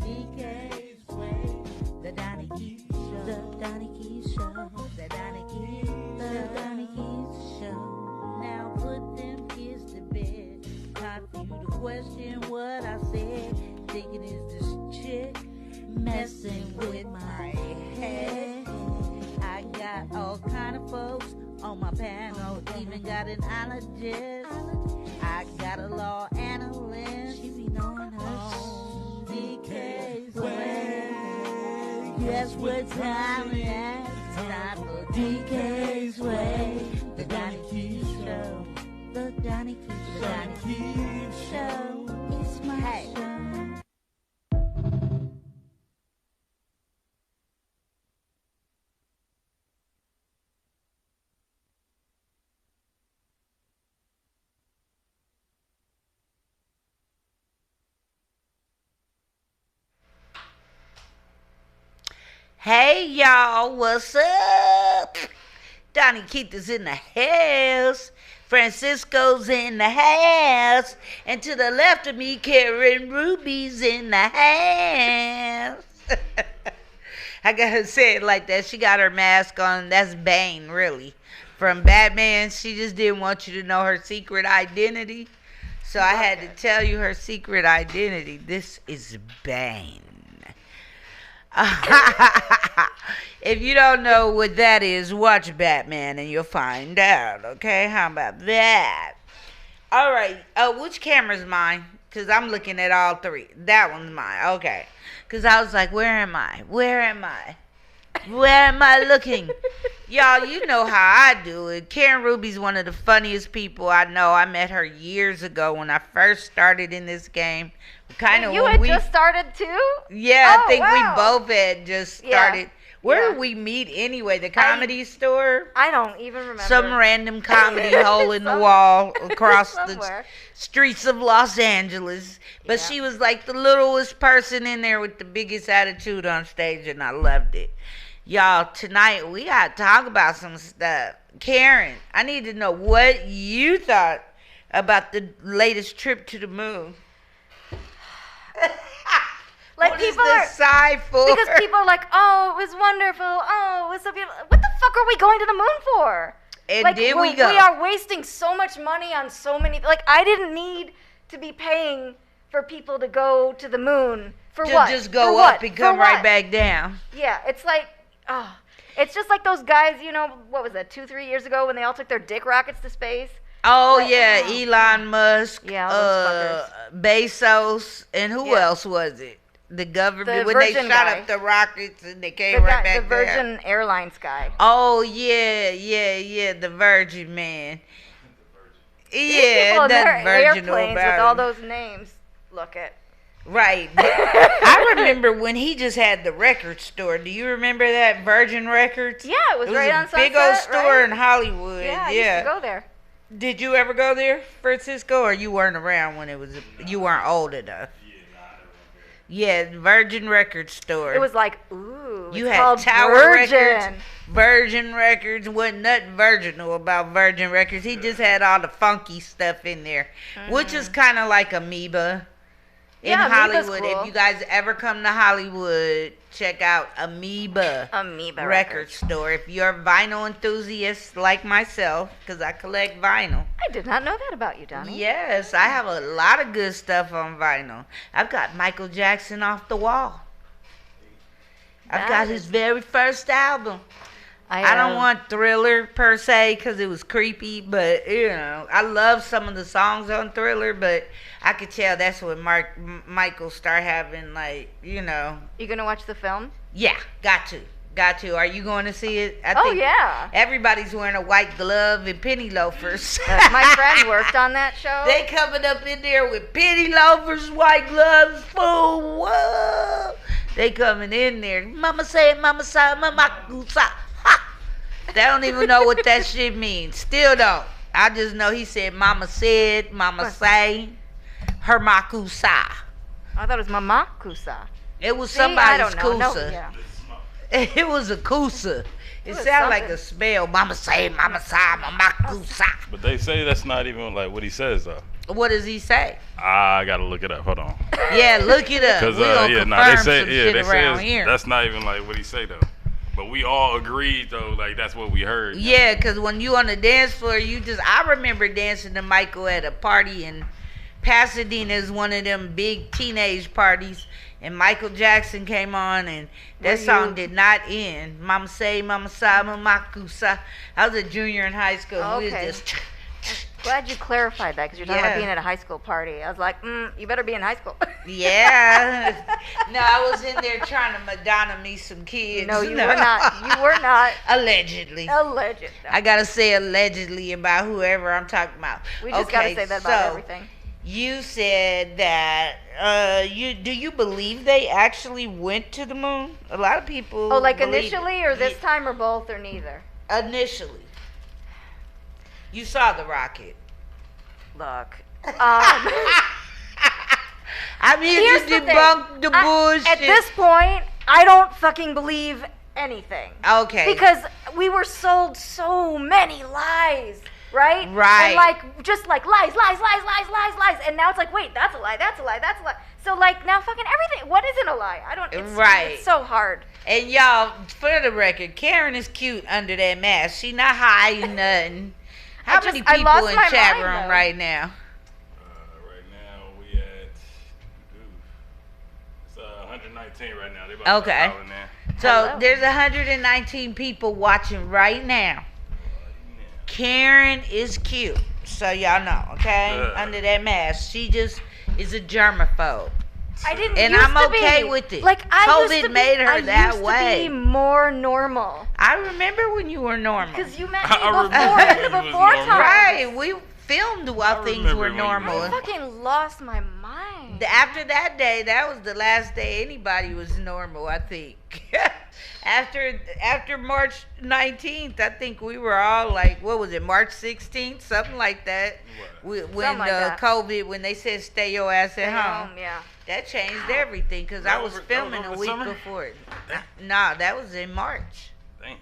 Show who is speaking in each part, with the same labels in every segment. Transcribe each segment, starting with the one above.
Speaker 1: DK's way. The Donnie Keith Show. The Donnie Keith Show. The Donnie Keith. The Donnie Keith Show. Now put them kids to bed. Time for you to question what I said. Thinking is this chick messing with my head. I got all kind of folks on my panel. Even got an ologist. I got a law analyst. She be knowing her DK's way. Guess what time it is? Time for DK's way. The Donnie Keith Show. The Donnie Keith Show. The Donnie Keith Show. It's my show. Hey y'all, what's up? Donnie Keith is in the house. Francisco's in the house. And to the left of me, Karen Ruby's in the house. I gotta say it like that. She got her mask on. That's Bane, really. From Batman, she just didn't want you to know her secret identity. So I had to tell you her secret identity. This is Bane. If you don't know what that is, watch Batman and you'll find out. Okay, how about that? All right. Which camera's mine? Because I'm looking at all three. That one's mine. Okay. Because I was like, where am I? Where am I? Where am I looking? Y'all, you know how I do it. Karen Ruby's one of the funniest people I know. I met her years ago when I first started in this game.
Speaker 2: You had just started too?
Speaker 1: Yeah, I think we both had just started. Yeah. Where did we meet anyway? The Comedy Store?
Speaker 2: I don't even remember.
Speaker 1: Some random comedy hole in the wall across the streets of Los Angeles. But she was like the littlest person in there with the biggest attitude on stage, and I loved it. Y'all, tonight we got to talk about some stuff. Karen, I need to know what you thought about the latest trip to the moon.
Speaker 2: Like
Speaker 1: what
Speaker 2: people
Speaker 1: is this sigh for?
Speaker 2: Because people are like, oh, it was wonderful. Oh, it was so beautiful. What the fuck are we going to the moon for?
Speaker 1: And
Speaker 2: like,
Speaker 1: did we go?
Speaker 2: We are wasting so much money on so many. Like, I didn't need to be paying for people to go to the moon for
Speaker 1: to
Speaker 2: what?
Speaker 1: Just go up and come right back down.
Speaker 2: Yeah, it's like, it's just like those guys. You know, what was that? 2-3 years ago when they all took their dick rockets to space.
Speaker 1: Oh, yeah, Elon Musk,
Speaker 2: those
Speaker 1: Bezos, and who else was it? The government, when they shot up the rockets and they came right back down.
Speaker 2: The Virgin Airlines guy.
Speaker 1: Oh, yeah, the Virgin man.
Speaker 2: Yeah, that Virgin airplanes with all those names. Look at.
Speaker 1: Right. I remember when he just had the record store. Do you remember that Virgin Records?
Speaker 2: Yeah, it was right on Sunset.
Speaker 1: Big old store in Hollywood.
Speaker 2: Yeah, I used to go there.
Speaker 1: Did you ever go there, Francisco, or you weren't around when it was? You weren't old enough. Yeah, Virgin Record store.
Speaker 2: It was like, ooh,
Speaker 1: you had Tower Records, Virgin Records. Wasn't nothing virginal about Virgin Records. He just had all the funky stuff in there, which is kind of like Amoeba in Hollywood. Cool. If you guys ever come to Hollywood, check out Amoeba Record Store. If you're a vinyl enthusiast like myself, because I collect vinyl.
Speaker 2: I did not know that about you, Donnie.
Speaker 1: Yes, I have a lot of good stuff on vinyl. I've got Michael Jackson Off the Wall. I've got his very first album. I don't want Thriller per se because it was creepy, but you know, I love some of the songs on Thriller, but I could tell that's when Michael started having, like, you know.
Speaker 2: You gonna watch the film?
Speaker 1: Yeah, got to. Are you going to see it? I
Speaker 2: think yeah.
Speaker 1: Everybody's wearing a white glove and penny loafers.
Speaker 2: My friend worked on that show.
Speaker 1: They coming up in there with penny loafers, white gloves, fool. Whoa. They coming in there. Mama say, mama say, mama kusa. They don't even know what that shit means. Still don't. I just know he said mama said, mama say, her makusa.
Speaker 2: I thought it was mama kusa.
Speaker 1: It was somebody's kusa.
Speaker 2: No, yeah.
Speaker 1: It was a kusa. It sounded like a spell. Mama say, mama say, mama kusa.
Speaker 3: But they say that's not even like what he says though. What does he say?
Speaker 4: I gotta look it up. Hold on.
Speaker 3: Yeah, look it up.
Speaker 4: Because
Speaker 3: We gonna
Speaker 4: they
Speaker 3: confirm
Speaker 4: say
Speaker 3: some shit
Speaker 4: they
Speaker 3: around
Speaker 4: say
Speaker 3: here.
Speaker 4: that's not even like what he say though. But we all agreed though, like that's what we heard.
Speaker 3: Yeah, because when you on the dance floor, I remember dancing to Michael at a party in Pasadena, is one of them big teenage parties, and Michael Jackson came on, and that song did not end. Mama say, Mama sa, Mama kusa. I was a junior in high school.
Speaker 2: Oh,
Speaker 3: We
Speaker 2: okay.
Speaker 3: was just
Speaker 2: Glad you clarified that because you're talking about being at a high school party. I was like, you better be in high school.
Speaker 3: yeah. No, I was in there trying to Madonna me some kids.
Speaker 2: No, you were not. You were not.
Speaker 3: Allegedly.
Speaker 2: Alleged.
Speaker 3: I gotta say allegedly about whoever I'm talking about.
Speaker 2: We just gotta say that about everything.
Speaker 3: You said that do you believe they actually went to the moon? A lot of people.
Speaker 2: Oh, like
Speaker 3: believe
Speaker 2: initially, or this time, or both, or neither?
Speaker 3: Initially. You saw the rocket.
Speaker 2: Look.
Speaker 3: I mean, you debunked the bullshit.
Speaker 2: At this point, I don't fucking believe anything.
Speaker 3: Okay.
Speaker 2: Because we were sold so many lies. Right?
Speaker 3: Right.
Speaker 2: And just lies. And now it's like, wait, that's a lie, that's a lie, that's a lie. So now fucking everything, what isn't a lie? It's so hard.
Speaker 3: And y'all, for the record, Karen is cute under that mask. She not hiding nothing. How many people in chat room right now?
Speaker 4: Right now we at it's 119 right now. They about to
Speaker 3: Okay.
Speaker 4: call in there.
Speaker 3: So there's 119 people watching right now. Karen is cute, so y'all know, okay? Under that mask, she just is a germaphobe.
Speaker 2: I didn't.
Speaker 3: And
Speaker 2: used
Speaker 3: I'm
Speaker 2: to
Speaker 3: okay
Speaker 2: be.
Speaker 3: with it.
Speaker 2: COVID
Speaker 3: made her that way.
Speaker 2: I used to be more normal.
Speaker 3: I remember when you were normal.
Speaker 2: Because you met me before time.
Speaker 3: Right, we filmed while things were normal.
Speaker 2: I fucking lost my mind.
Speaker 3: After that day, that was the last day anybody was normal, I think. After March 19th, I think we were all like, what was it, March 16th? Something like that. When COVID, when they said stay your ass at home.
Speaker 2: Yeah.
Speaker 3: That changed everything because I was filming a week before it. No, that was in March.
Speaker 4: Damn.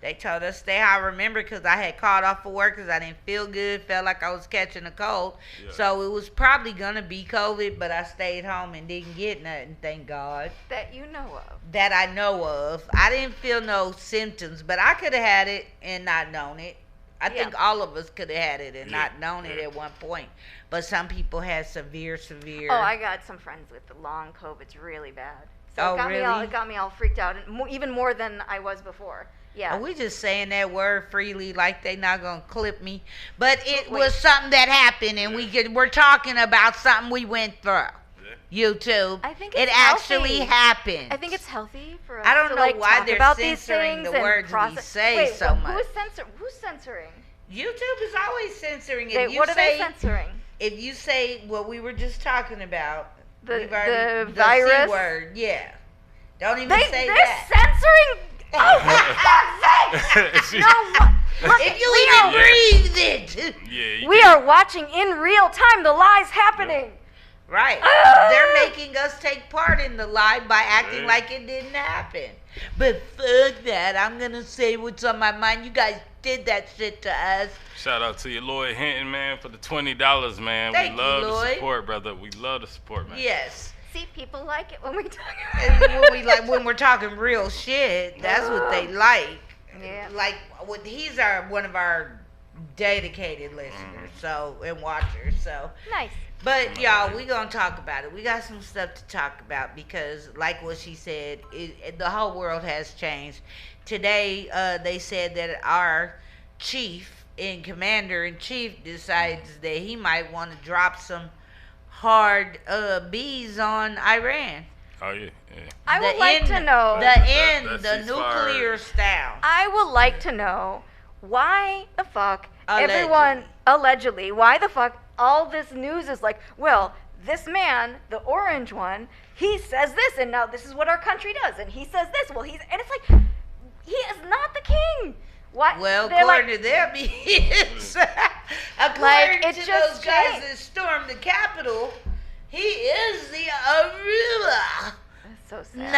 Speaker 3: They told us stay high. I remember because I had called off for work because I didn't feel good, felt like I was catching a cold. Yeah. So it was probably going to be COVID, but I stayed home and didn't get nothing, thank God.
Speaker 2: That you know of.
Speaker 3: That I know of. I didn't feel no symptoms, but I could have had it and not known it. I think all of us could have had it and not known it at one point. But some people had severe.
Speaker 2: Oh, I got some friends with the long COVID. It's really bad. So it got me all freaked out, and even more than I was before. Yeah.
Speaker 3: We just saying that word freely like they not going to clip me. But it was something that happened, and we're talking about something we went through. YouTube.
Speaker 2: I think it's
Speaker 3: actually happened.
Speaker 2: I think it's healthy for us
Speaker 3: I don't
Speaker 2: to
Speaker 3: know why
Speaker 2: talk
Speaker 3: they're
Speaker 2: about
Speaker 3: censoring
Speaker 2: these
Speaker 3: the words we say so much.
Speaker 2: Who's censoring?
Speaker 3: YouTube is always censoring.
Speaker 2: What are they censoring?
Speaker 3: If you say what we were just talking about,
Speaker 2: the
Speaker 3: virus,
Speaker 2: the
Speaker 3: C word, yeah. Don't even say
Speaker 2: they're
Speaker 3: that.
Speaker 2: Censoring. Oh, for fuck's sake! No,
Speaker 3: if you even breathe it.
Speaker 2: We are watching in real time the lies happening.
Speaker 3: Right. They're making us take part in the lie by acting like it didn't happen. But fuck that. I'm going to say what's on my mind. You guys did that shit to us.
Speaker 4: Shout out to you, Lloyd Hinton, man, for the $20, man.
Speaker 3: Thank
Speaker 4: we love
Speaker 3: you,
Speaker 4: the
Speaker 3: Lloyd.
Speaker 4: support, brother. We love the support, man.
Speaker 3: Yes.
Speaker 2: See, people like it when we talk
Speaker 3: when we're talking real shit. That's what they like.
Speaker 2: Yeah.
Speaker 3: Like, he's one of our dedicated listeners, and watchers. So
Speaker 2: nice.
Speaker 3: But y'all, we gonna talk about it. We got some stuff to talk about because, like what she said, the whole world has changed. Today, they said that our chief and commander-in-chief decides that he might want to drop some hard bees on Iran.
Speaker 4: Oh yeah.
Speaker 2: I would like to know
Speaker 3: the nuclear style.
Speaker 2: I would like to know why the fuck
Speaker 3: Allegedly.
Speaker 2: why the fuck all this news is like, well, this man, the orange one, he says this, and now this is what our country does, and he says this. Well, and it's like, he is not the king. What?
Speaker 3: Well, according to them, he is. According to those guys that stormed the Capitol, he is the ruler.
Speaker 2: That's so sad.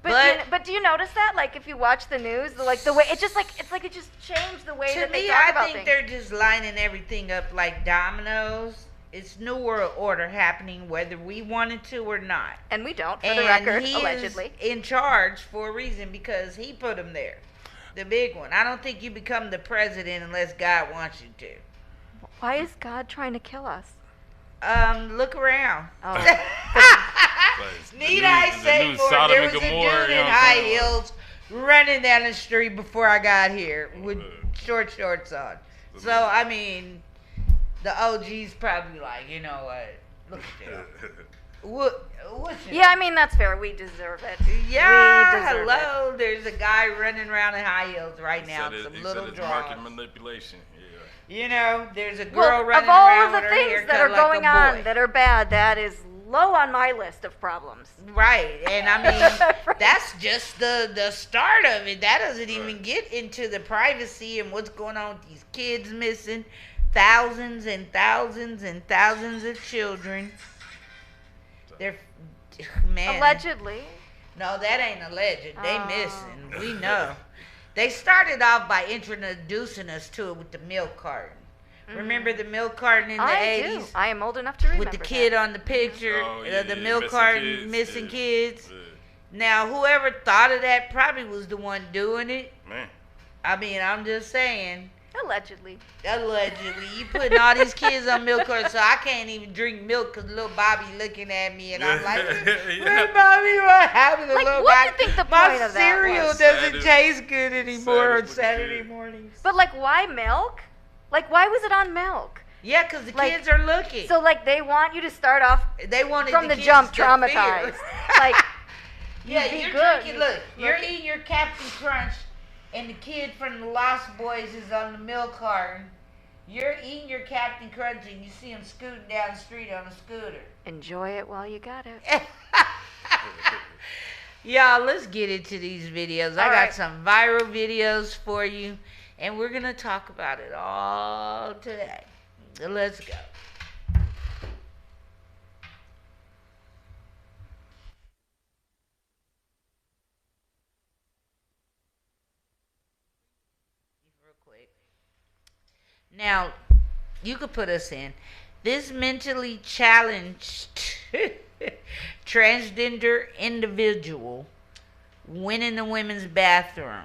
Speaker 3: No.
Speaker 2: But do you notice that? Like, if you watch the news, like the way it just it just changed the way
Speaker 3: to
Speaker 2: that they
Speaker 3: me,
Speaker 2: talk
Speaker 3: I
Speaker 2: about
Speaker 3: think
Speaker 2: things.
Speaker 3: they're just lining everything up like dominoes. It's New World Order happening whether we wanted to or not.
Speaker 2: And we don't, for
Speaker 3: And
Speaker 2: the record,
Speaker 3: he
Speaker 2: allegedly.
Speaker 3: is in charge for a reason because he put him there. The big one. I don't think you become the president unless God wants you to.
Speaker 2: Why is God trying to kill us?
Speaker 3: Look around.
Speaker 2: Oh.
Speaker 3: Need I say more? There was a dude in high heels running down the street before I got here with short shorts on. So, I mean, the OG's probably like, you know what? Look at that.
Speaker 2: Yeah, I mean, that's fair. We deserve it.
Speaker 3: Yeah,
Speaker 2: We deserve
Speaker 3: hello. There's a guy running around in high heels right now. Some
Speaker 4: He
Speaker 3: little
Speaker 4: said it's
Speaker 3: draws.
Speaker 4: market manipulation. Yeah.
Speaker 3: You know, there's a girl
Speaker 2: Well,
Speaker 3: running
Speaker 2: of all
Speaker 3: around
Speaker 2: of the
Speaker 3: with her
Speaker 2: things
Speaker 3: hair
Speaker 2: that
Speaker 3: cut
Speaker 2: are
Speaker 3: like
Speaker 2: going
Speaker 3: a
Speaker 2: on
Speaker 3: boy.
Speaker 2: that are bad, that is low on my list of problems.
Speaker 3: Right, and I mean, that's just the start of it. That doesn't even get into the privacy and what's going on with these kids missing. Thousands and thousands and thousands of children. They're, man.
Speaker 2: Allegedly.
Speaker 3: No, that ain't alleged. They
Speaker 2: Oh.
Speaker 3: missing. We know. They started off by introducing us to it with the milk carton. Remember the milk carton in the
Speaker 2: I
Speaker 3: 80s?
Speaker 2: do. I am old enough to remember
Speaker 3: With the kid
Speaker 2: that.
Speaker 3: on the picture,
Speaker 4: Oh, yeah,
Speaker 3: the
Speaker 4: yeah,
Speaker 3: milk
Speaker 4: missing
Speaker 3: carton,
Speaker 4: kids,
Speaker 3: missing
Speaker 4: yeah.
Speaker 3: kids.
Speaker 4: Yeah.
Speaker 3: Now, whoever thought of that probably was the one doing it.
Speaker 4: Man.
Speaker 3: I mean, I'm just saying.
Speaker 2: Allegedly.
Speaker 3: Allegedly, you putting all these kids on milk cartons, so I can't even drink milk because little Bobby looking at me, and I'm like,
Speaker 4: Yeah.
Speaker 3: Bobby, what happened to
Speaker 2: Like,
Speaker 3: little
Speaker 2: what do
Speaker 3: Bobby?
Speaker 2: you think the
Speaker 3: My
Speaker 2: point of that
Speaker 3: cereal
Speaker 2: was?
Speaker 3: doesn't
Speaker 4: Saddest-
Speaker 3: taste good anymore on
Speaker 4: saddest
Speaker 3: Saturday
Speaker 4: kid.
Speaker 3: mornings.
Speaker 2: But, like, why milk? Like, why was it on milk?
Speaker 3: Yeah, because the
Speaker 2: Like,
Speaker 3: kids are looking.
Speaker 2: So, like, they want you to start off
Speaker 3: They wanted
Speaker 2: from the
Speaker 3: kids
Speaker 2: jump
Speaker 3: to
Speaker 2: traumatized.
Speaker 3: fear.
Speaker 2: Like,
Speaker 3: yeah,
Speaker 2: be
Speaker 3: you're
Speaker 2: good.
Speaker 3: drinking. Look, you're
Speaker 2: Look-
Speaker 3: eating your Captain Crunch, and the kid from the Lost Boys is on the milk carton. You're eating your Captain Crunch, and you see him scooting down the street on a scooter.
Speaker 2: enjoy it while you got it.
Speaker 3: Y'all, let's get into these videos. I
Speaker 2: All
Speaker 3: got
Speaker 2: right.
Speaker 3: some viral videos for you, and we're going to talk about it all today. Let's go. Real quick. Now, you could put us in. This mentally challenged transgender individual went in the women's bathroom.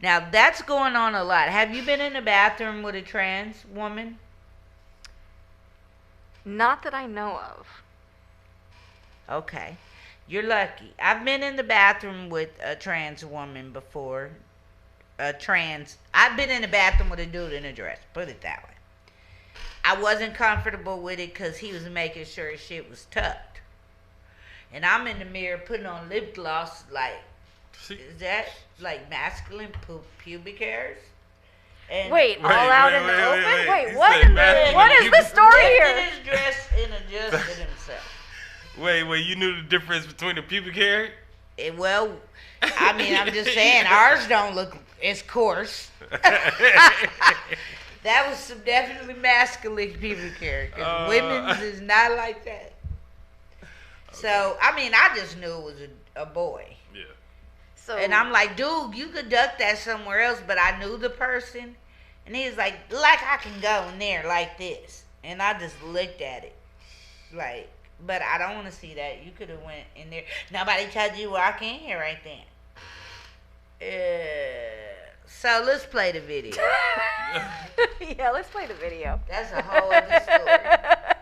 Speaker 3: Now, that's going on a lot. Have you been in a bathroom with a trans woman?
Speaker 2: Not that I know of.
Speaker 3: Okay. You're lucky. I've been in the bathroom with a trans woman before. I've been in the bathroom with a dude in a dress. Put it that way. I wasn't comfortable with it because he was making sure his shit was tucked. And I'm in the mirror putting on lip gloss like, is that like masculine pubic hairs? And
Speaker 2: Wait, all out in the open? Wait,
Speaker 4: You
Speaker 2: what
Speaker 4: said
Speaker 2: in the,
Speaker 4: masculine
Speaker 2: what is
Speaker 4: pubic-
Speaker 2: the story
Speaker 3: lifted
Speaker 2: here?
Speaker 3: his dress and adjusted himself.
Speaker 4: Wait, you knew the difference between the pubic hair?
Speaker 3: Well, I mean, I'm just saying, ours don't look as coarse. That was some definitely masculine pubic hair. Because women's is not like that. So, I mean, I just knew it was a boy.
Speaker 4: Yeah.
Speaker 2: So,
Speaker 3: And I'm like, dude, you could duck that somewhere else. But I knew the person. And he was like I can go in there like this. And I just looked at it. Like, but I don't want to see that. You could have went in there. Nobody told you to walk in here right then. So let's play the video.
Speaker 2: yeah, let's play the video.
Speaker 3: That's a whole other story.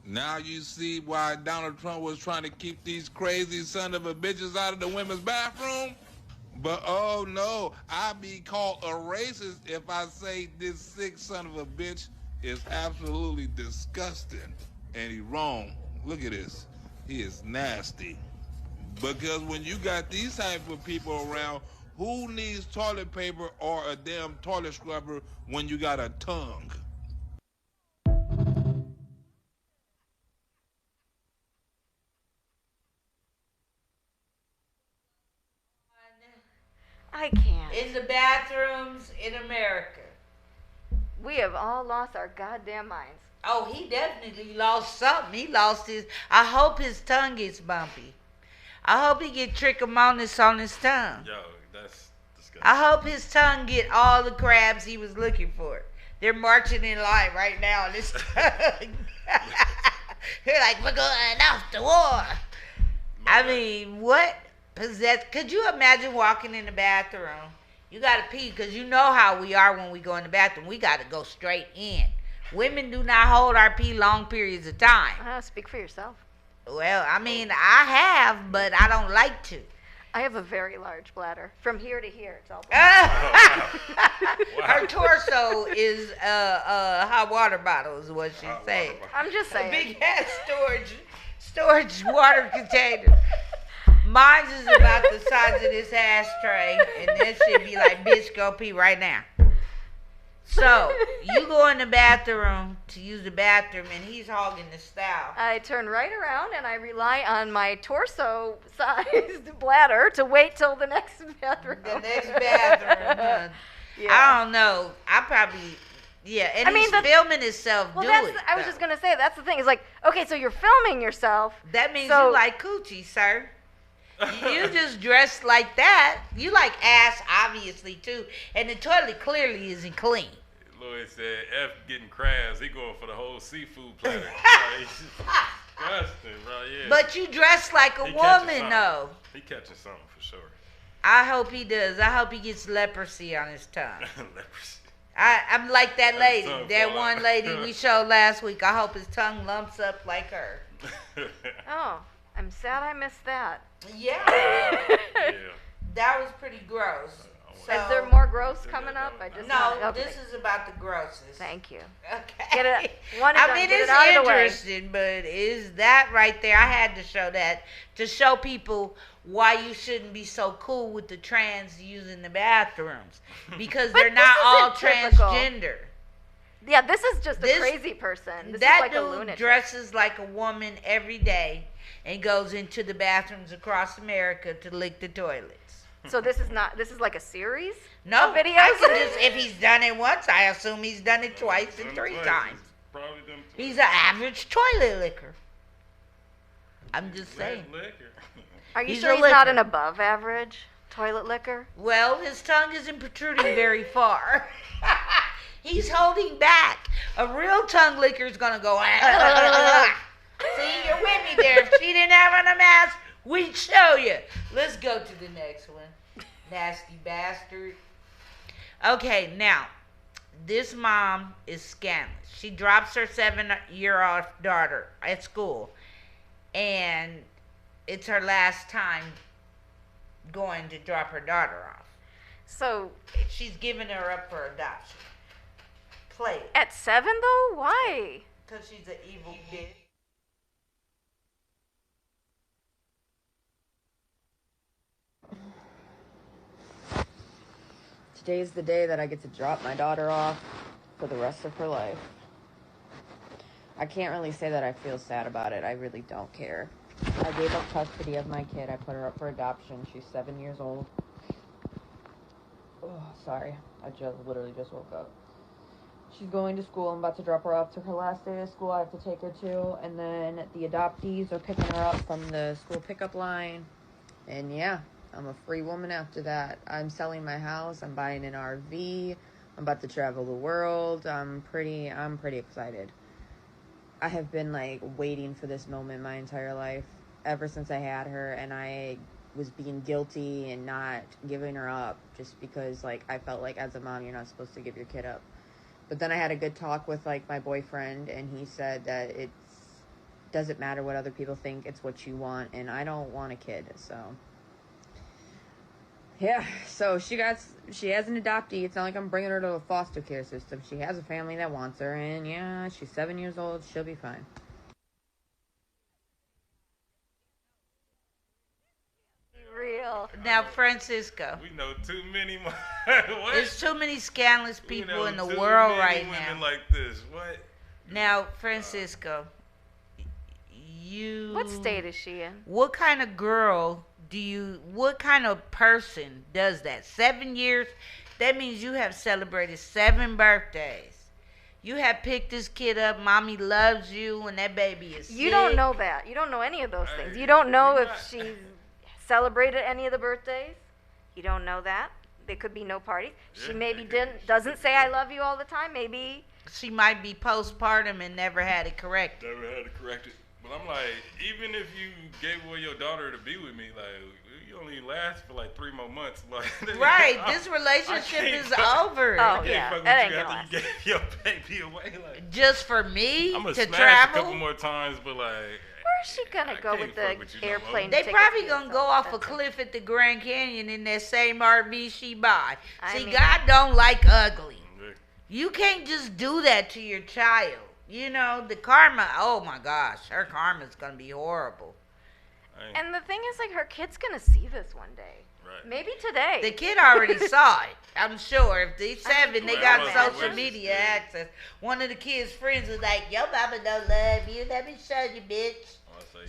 Speaker 5: Now you see why Donald Trump was trying to keep these crazy son of a bitches out of the women's bathroom? But oh no, I'll be called a racist if I say this sick son of a bitch is absolutely disgusting. And he wrong. Look at this. He is nasty. Because when you got these type of people around, who needs toilet paper or a damn toilet scrubber when you got a tongue?
Speaker 2: I can't.
Speaker 3: In the bathrooms in America.
Speaker 2: We have all lost our goddamn minds.
Speaker 3: Oh, he definitely lost something. He lost his. I hope his tongue gets bumpy. I hope he get trichomonas on his tongue.
Speaker 4: Yo, that's disgusting.
Speaker 3: I hope his tongue get all the crabs he was looking for. They're marching in line right now on his tongue. They're like, we're going off to war. I mean, what possess? Could you imagine walking in the bathroom? You got to pee because you know how we are when we go in the bathroom. We got to go straight in. Women do not hold our pee long periods of time.
Speaker 2: Speak for yourself.
Speaker 3: Well, I mean, I have, but I don't like to.
Speaker 2: I have a very large bladder. From here to here, it's all
Speaker 3: Her torso is a hot water bottle, is what she's saying.
Speaker 2: I'm just saying.
Speaker 3: A big ass storage water container. Mine's is about the size of this ashtray, and that should be like, bitch, go pee right now. So, you go in the bathroom to use the bathroom, and he's hogging the style.
Speaker 2: I turn right around, and I rely on my torso-sized bladder to wait till the next bathroom.
Speaker 3: The next bathroom, huh?
Speaker 2: Yeah.
Speaker 3: I don't know. I probably, yeah. And he's filming himself do it.
Speaker 2: I was just going to say, that's the thing. It's like, okay, so you're filming yourself.
Speaker 3: That means you like coochie, sir. You just dress like that. You like ass, obviously, too. And the toilet clearly isn't clean.
Speaker 4: Lloyd said, F getting crabs. He going for the whole seafood platter. Disgusting, bro. Yeah.
Speaker 3: But you dress like a woman, though.
Speaker 4: He catching something for sure.
Speaker 3: I hope he does. I hope he gets leprosy on his tongue.
Speaker 4: Leprosy.
Speaker 3: I'm like that lady. That one lady we showed last week. I hope his tongue lumps up like her.
Speaker 2: Oh, I'm sad I missed that.
Speaker 3: Yeah.
Speaker 4: Yeah.
Speaker 3: That was pretty gross. So,
Speaker 2: is there more gross coming up?
Speaker 3: This is about the grossest.
Speaker 2: Thank you.
Speaker 3: Okay.
Speaker 2: Get it. It's
Speaker 3: interesting, but is that right there? I had to show that to show people why you shouldn't be so cool with the trans using the bathrooms because they're not all transgender.
Speaker 2: Yeah, this is just a crazy person. This
Speaker 3: that
Speaker 2: is like
Speaker 3: dude
Speaker 2: a lunatic.
Speaker 3: dresses like a woman every day and goes into the bathrooms across America to lick the toilets.
Speaker 2: So this is like a series
Speaker 3: of
Speaker 2: videos?
Speaker 3: I can just, if he's done it once, I assume he's done it twice and three times.
Speaker 4: Probably done twice.
Speaker 3: He's an average toilet licker. I'm just saying.
Speaker 2: Are you sure he's not an above average toilet licker?
Speaker 3: Well, his tongue isn't protruding very far. He's holding back. A real tongue licker is going to go, see, you're with me there. If she didn't have on a mask, we'd show you. Let's go to the next one. Nasty bastard. Okay, now, this mom is scandalous. She drops her 7-year-old daughter at school, and it's her last time going to drop her daughter off.
Speaker 2: So
Speaker 3: she's giving her up for adoption. Play it.
Speaker 2: At 7, though? Why?
Speaker 3: Because she's an evil bitch.
Speaker 6: Today's the day that I get to drop my daughter off for the rest of her life. I can't really say that I feel sad about it. I really don't care. I gave up custody of my kid. I put her up for adoption. She's 7 years old. Oh, sorry. I literally just woke up. She's going to school. I'm about to drop her off to her last day of school. I have to take her to. And then the adoptees are picking her up from the school pickup line. And yeah, I'm a free woman after that. I'm selling my house. I'm buying an RV. I'm about to travel the world. I'm pretty excited. I have been waiting for this moment my entire life, ever since I had her, and I was being guilty and not giving her up just because I felt like as a mom you're not supposed to give your kid up. But then I had a good talk with my boyfriend, and he said that it doesn't matter what other people think, it's what you want, and I don't want a kid, so yeah. So she has an adoptee. It's not like I'm bringing her to a foster care system. She has a family that wants her, and yeah, she's 7 years old. She'll be fine.
Speaker 2: Real.
Speaker 3: Now, Francisco.
Speaker 4: We know too many.
Speaker 3: There's too many scandalous people in the world right now.
Speaker 4: Women like this. What?
Speaker 3: Now, Francisco,
Speaker 2: What state is she in?
Speaker 3: What kind of girl what kind of person does that? 7 years? That means you have celebrated 7 birthdays. You have picked this kid up. Mommy loves you, and that baby is sick.
Speaker 2: You don't know that. You don't know any of those
Speaker 4: Hey,
Speaker 2: things. You don't know
Speaker 4: you're
Speaker 2: if
Speaker 4: not-
Speaker 2: she celebrated any of the birthdays. You don't know that. There could be no parties. She
Speaker 4: Yeah,
Speaker 2: maybe
Speaker 4: it could be.
Speaker 2: doesn't say I love you all the time. Maybe
Speaker 3: She might be postpartum and never had it corrected.
Speaker 4: Never had to correct it. But I'm like, even if you gave away your daughter to be with me, like, you only last for like 3 more months. Like,
Speaker 3: Right,
Speaker 4: I-
Speaker 3: this
Speaker 4: I
Speaker 3: relationship
Speaker 4: can't
Speaker 3: is
Speaker 4: fuck-
Speaker 3: over.
Speaker 2: Oh,
Speaker 4: I can't
Speaker 2: yeah,
Speaker 4: fuck with
Speaker 2: that ain't
Speaker 4: you
Speaker 2: gonna
Speaker 4: after you gave your baby away. Like,
Speaker 3: Just for me
Speaker 4: I'm gonna
Speaker 3: to
Speaker 4: smash a
Speaker 3: travel.
Speaker 4: couple more times, but like,
Speaker 2: where's she gonna
Speaker 4: I
Speaker 2: go
Speaker 4: can't
Speaker 2: with
Speaker 4: fuck
Speaker 2: the
Speaker 4: with you no more.
Speaker 2: airplane?
Speaker 3: They
Speaker 2: tickets
Speaker 3: probably
Speaker 2: being
Speaker 3: gonna
Speaker 2: so
Speaker 3: go off a
Speaker 2: expensive?
Speaker 3: cliff at the Grand Canyon in that same RV she buy.
Speaker 2: I
Speaker 3: See,
Speaker 2: mean-
Speaker 3: God don't like ugly.
Speaker 4: yeah.
Speaker 3: You can't just do that to your child. You know, the karma, oh my gosh, her karma's gonna be horrible.
Speaker 4: I ain't-
Speaker 2: And the thing is, like, her kid's gonna see this one day.
Speaker 4: Right.
Speaker 2: Maybe today.
Speaker 3: The kid already saw it, I'm sure. If they're 7, they got
Speaker 4: Well,
Speaker 3: social
Speaker 4: well,
Speaker 3: media
Speaker 4: yeah.
Speaker 3: access. One of the kids' friends was like, your mama don't love you. Let me show you, bitch.
Speaker 4: I say, yeah.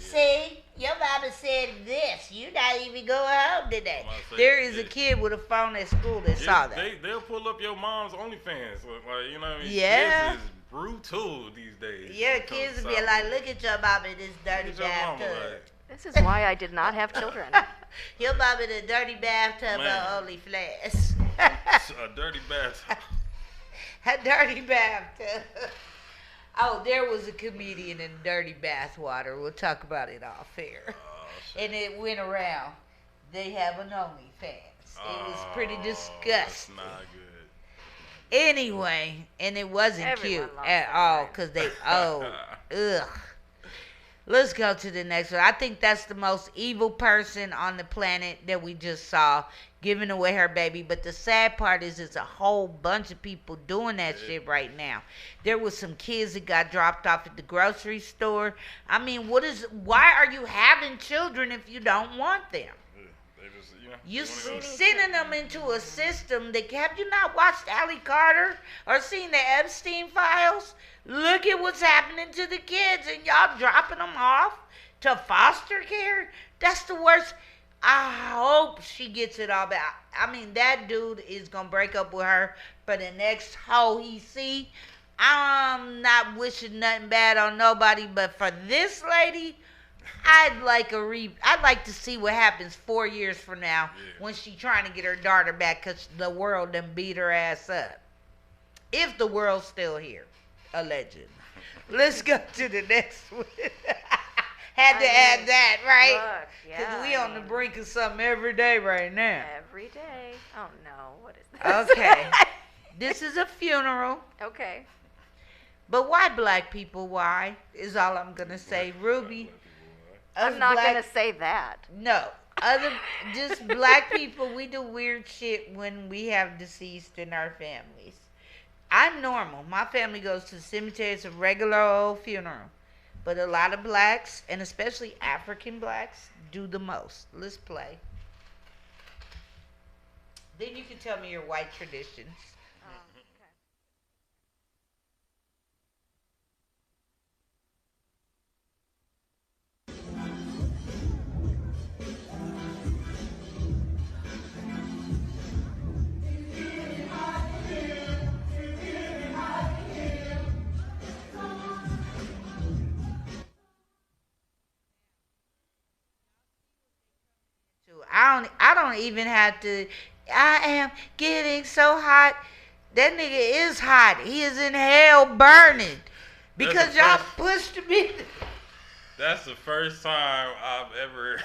Speaker 3: See, your mama said this. You not even going home today.
Speaker 4: I'm about to say,
Speaker 3: There is a
Speaker 4: yeah.
Speaker 3: kid with a phone at school that saw that.
Speaker 4: They'll pull up your mom's OnlyFans. Like, you know what I mean?
Speaker 3: Yeah.
Speaker 4: Kids is brutal these days.
Speaker 3: Yeah,
Speaker 4: when it comes
Speaker 3: kids
Speaker 4: to
Speaker 3: will be
Speaker 4: South
Speaker 3: like,
Speaker 4: Florida.
Speaker 3: look at your mama in this dirty
Speaker 4: Look at your mama,
Speaker 3: bathtub.
Speaker 4: like,
Speaker 2: This is why I did not have children.
Speaker 3: Your mama in a dirty bathtub
Speaker 4: Man.
Speaker 3: on OnlyFans.
Speaker 4: a dirty bathtub.
Speaker 3: A dirty bathtub. Oh, there was a comedian in dirty bathwater. We'll talk about it off air.
Speaker 4: Oh, shit.
Speaker 3: And it went around. They have an OnlyFans. It was pretty
Speaker 4: Oh,
Speaker 3: disgusting.
Speaker 4: That's not good.
Speaker 3: Anyway, and it wasn't
Speaker 2: Everyone
Speaker 3: cute
Speaker 2: loves
Speaker 3: at
Speaker 2: them,
Speaker 3: all
Speaker 2: right?
Speaker 3: because they, ugh. Let's go to the next one. I think that's the most evil person on the planet that we just saw giving away her baby. But the sad part is it's a whole bunch of people doing that shit right now. There was some kids that got dropped off at the grocery store. I mean, why are you having children if you don't want them?
Speaker 4: Yeah, they just, you know,
Speaker 3: You
Speaker 4: they wanna go-
Speaker 3: sending them into a system that, have you not watched Allie Carter or seen the Epstein files? Look at what's happening to the kids and y'all dropping them off to foster care. That's the worst. I hope she gets it all back. I mean, that dude is going to break up with her for the next hoe he see. I'm not wishing nothing bad on nobody, but for this lady, I'd like to see what happens 4 years from now when she trying to get her daughter back because the world done beat her ass up. If the world's still here, allegedly. Let's go to the next one. Had to add that, right?
Speaker 2: Look,
Speaker 3: Because
Speaker 2: yeah,
Speaker 3: we
Speaker 2: I
Speaker 3: on the
Speaker 2: mean,
Speaker 3: brink of something every day right now.
Speaker 2: every day. Oh no, what is this?
Speaker 3: Okay. This is a funeral.
Speaker 2: Okay.
Speaker 3: But why black people? Why? Is all I'm going to say. Ruby.
Speaker 2: I'm
Speaker 3: us
Speaker 2: not
Speaker 3: black-
Speaker 2: gonna say that.
Speaker 3: No. Just black people, we do weird shit when we have deceased in our families. I'm normal. My family goes to the cemetery. It's a regular old funeral. But a lot of blacks, and especially African blacks, do the most. Let's play. Then you can tell me your white traditions. I don't even have to. I am getting so hot. That nigga is hot. He is in hell burning because
Speaker 4: the
Speaker 3: y'all
Speaker 4: first-
Speaker 3: pushed me.
Speaker 4: That's the first time I've ever.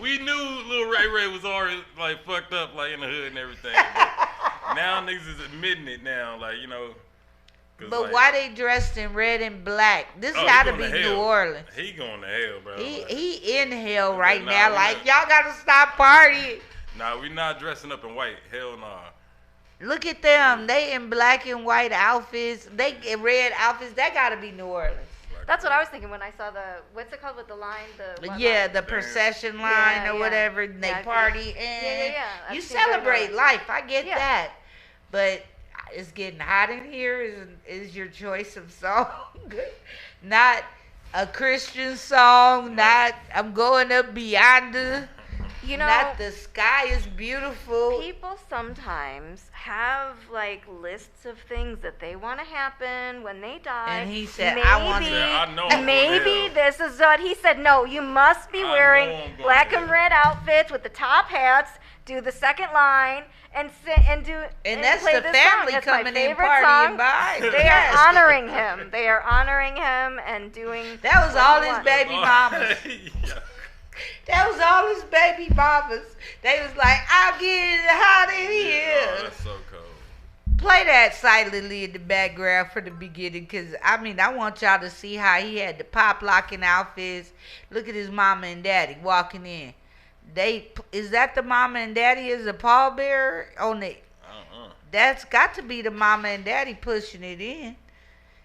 Speaker 4: we knew Lil Ray Ray was already like fucked up, like in the hood and everything. But now niggas is admitting it now, like, you know. 'cause,
Speaker 3: But
Speaker 4: like,
Speaker 3: why they dressed in red and black? This
Speaker 4: oh, he
Speaker 3: gotta
Speaker 4: going
Speaker 3: be
Speaker 4: to
Speaker 3: New
Speaker 4: hell.
Speaker 3: Orleans.
Speaker 4: He going to hell, bro. Like,
Speaker 3: He in hell
Speaker 4: But
Speaker 3: right
Speaker 4: nah,
Speaker 3: now.
Speaker 4: we
Speaker 3: Like,
Speaker 4: not-
Speaker 3: y'all gotta stop partying.
Speaker 4: nah, we not dressing up in white. Hell nah.
Speaker 3: Look at them. They in black and white outfits. They in red outfits. That gotta be New Orleans.
Speaker 4: Like,
Speaker 2: That's what I was thinking when I saw the what's it called with the line? The what
Speaker 3: Yeah,
Speaker 2: line?
Speaker 3: the procession line
Speaker 2: Yeah,
Speaker 3: or
Speaker 2: yeah.
Speaker 3: whatever. And they
Speaker 2: Yeah, I see
Speaker 3: party
Speaker 2: that.
Speaker 3: and
Speaker 2: Yeah. I've
Speaker 3: you
Speaker 2: seen that in
Speaker 3: celebrate
Speaker 2: Orlando.
Speaker 3: life. I get
Speaker 2: Yeah.
Speaker 3: that. But it's getting hot in here is your choice of song. Not a Christian song, not I'm going up beyond the.
Speaker 2: You know,
Speaker 3: Not the sky is beautiful.
Speaker 2: people sometimes have like lists of things that they want to happen when they die.
Speaker 3: And he said, I want to.
Speaker 4: I know I'm
Speaker 2: Maybe
Speaker 4: going to
Speaker 2: this is what he said. No, you must be
Speaker 4: I
Speaker 2: wearing
Speaker 4: know I'm going
Speaker 2: black
Speaker 4: to
Speaker 2: and
Speaker 4: hell.
Speaker 2: red outfits with the top hats. Do the second line and
Speaker 3: And that's
Speaker 2: play
Speaker 3: the
Speaker 2: this
Speaker 3: family
Speaker 2: song. That's
Speaker 3: coming
Speaker 2: my
Speaker 3: in
Speaker 2: favorite
Speaker 3: partying
Speaker 2: song.
Speaker 3: by.
Speaker 2: They
Speaker 3: Yes.
Speaker 2: are honoring him. They are honoring him and doing.
Speaker 3: That was
Speaker 2: what
Speaker 3: all
Speaker 2: he
Speaker 3: his
Speaker 2: wants.
Speaker 3: baby mamas.
Speaker 4: Yeah.
Speaker 3: That was all his baby mamas. They was like, I'm getting hot in
Speaker 4: Oh,
Speaker 3: here.
Speaker 4: that's so cold.
Speaker 3: Play that silently in the background for the beginning, because, I mean, I want y'all to see how he had the pop-locking outfits. Look at his mama and daddy walking in. Is that the mama and daddy as a pallbearer on the... That's got to be the mama and daddy pushing it in.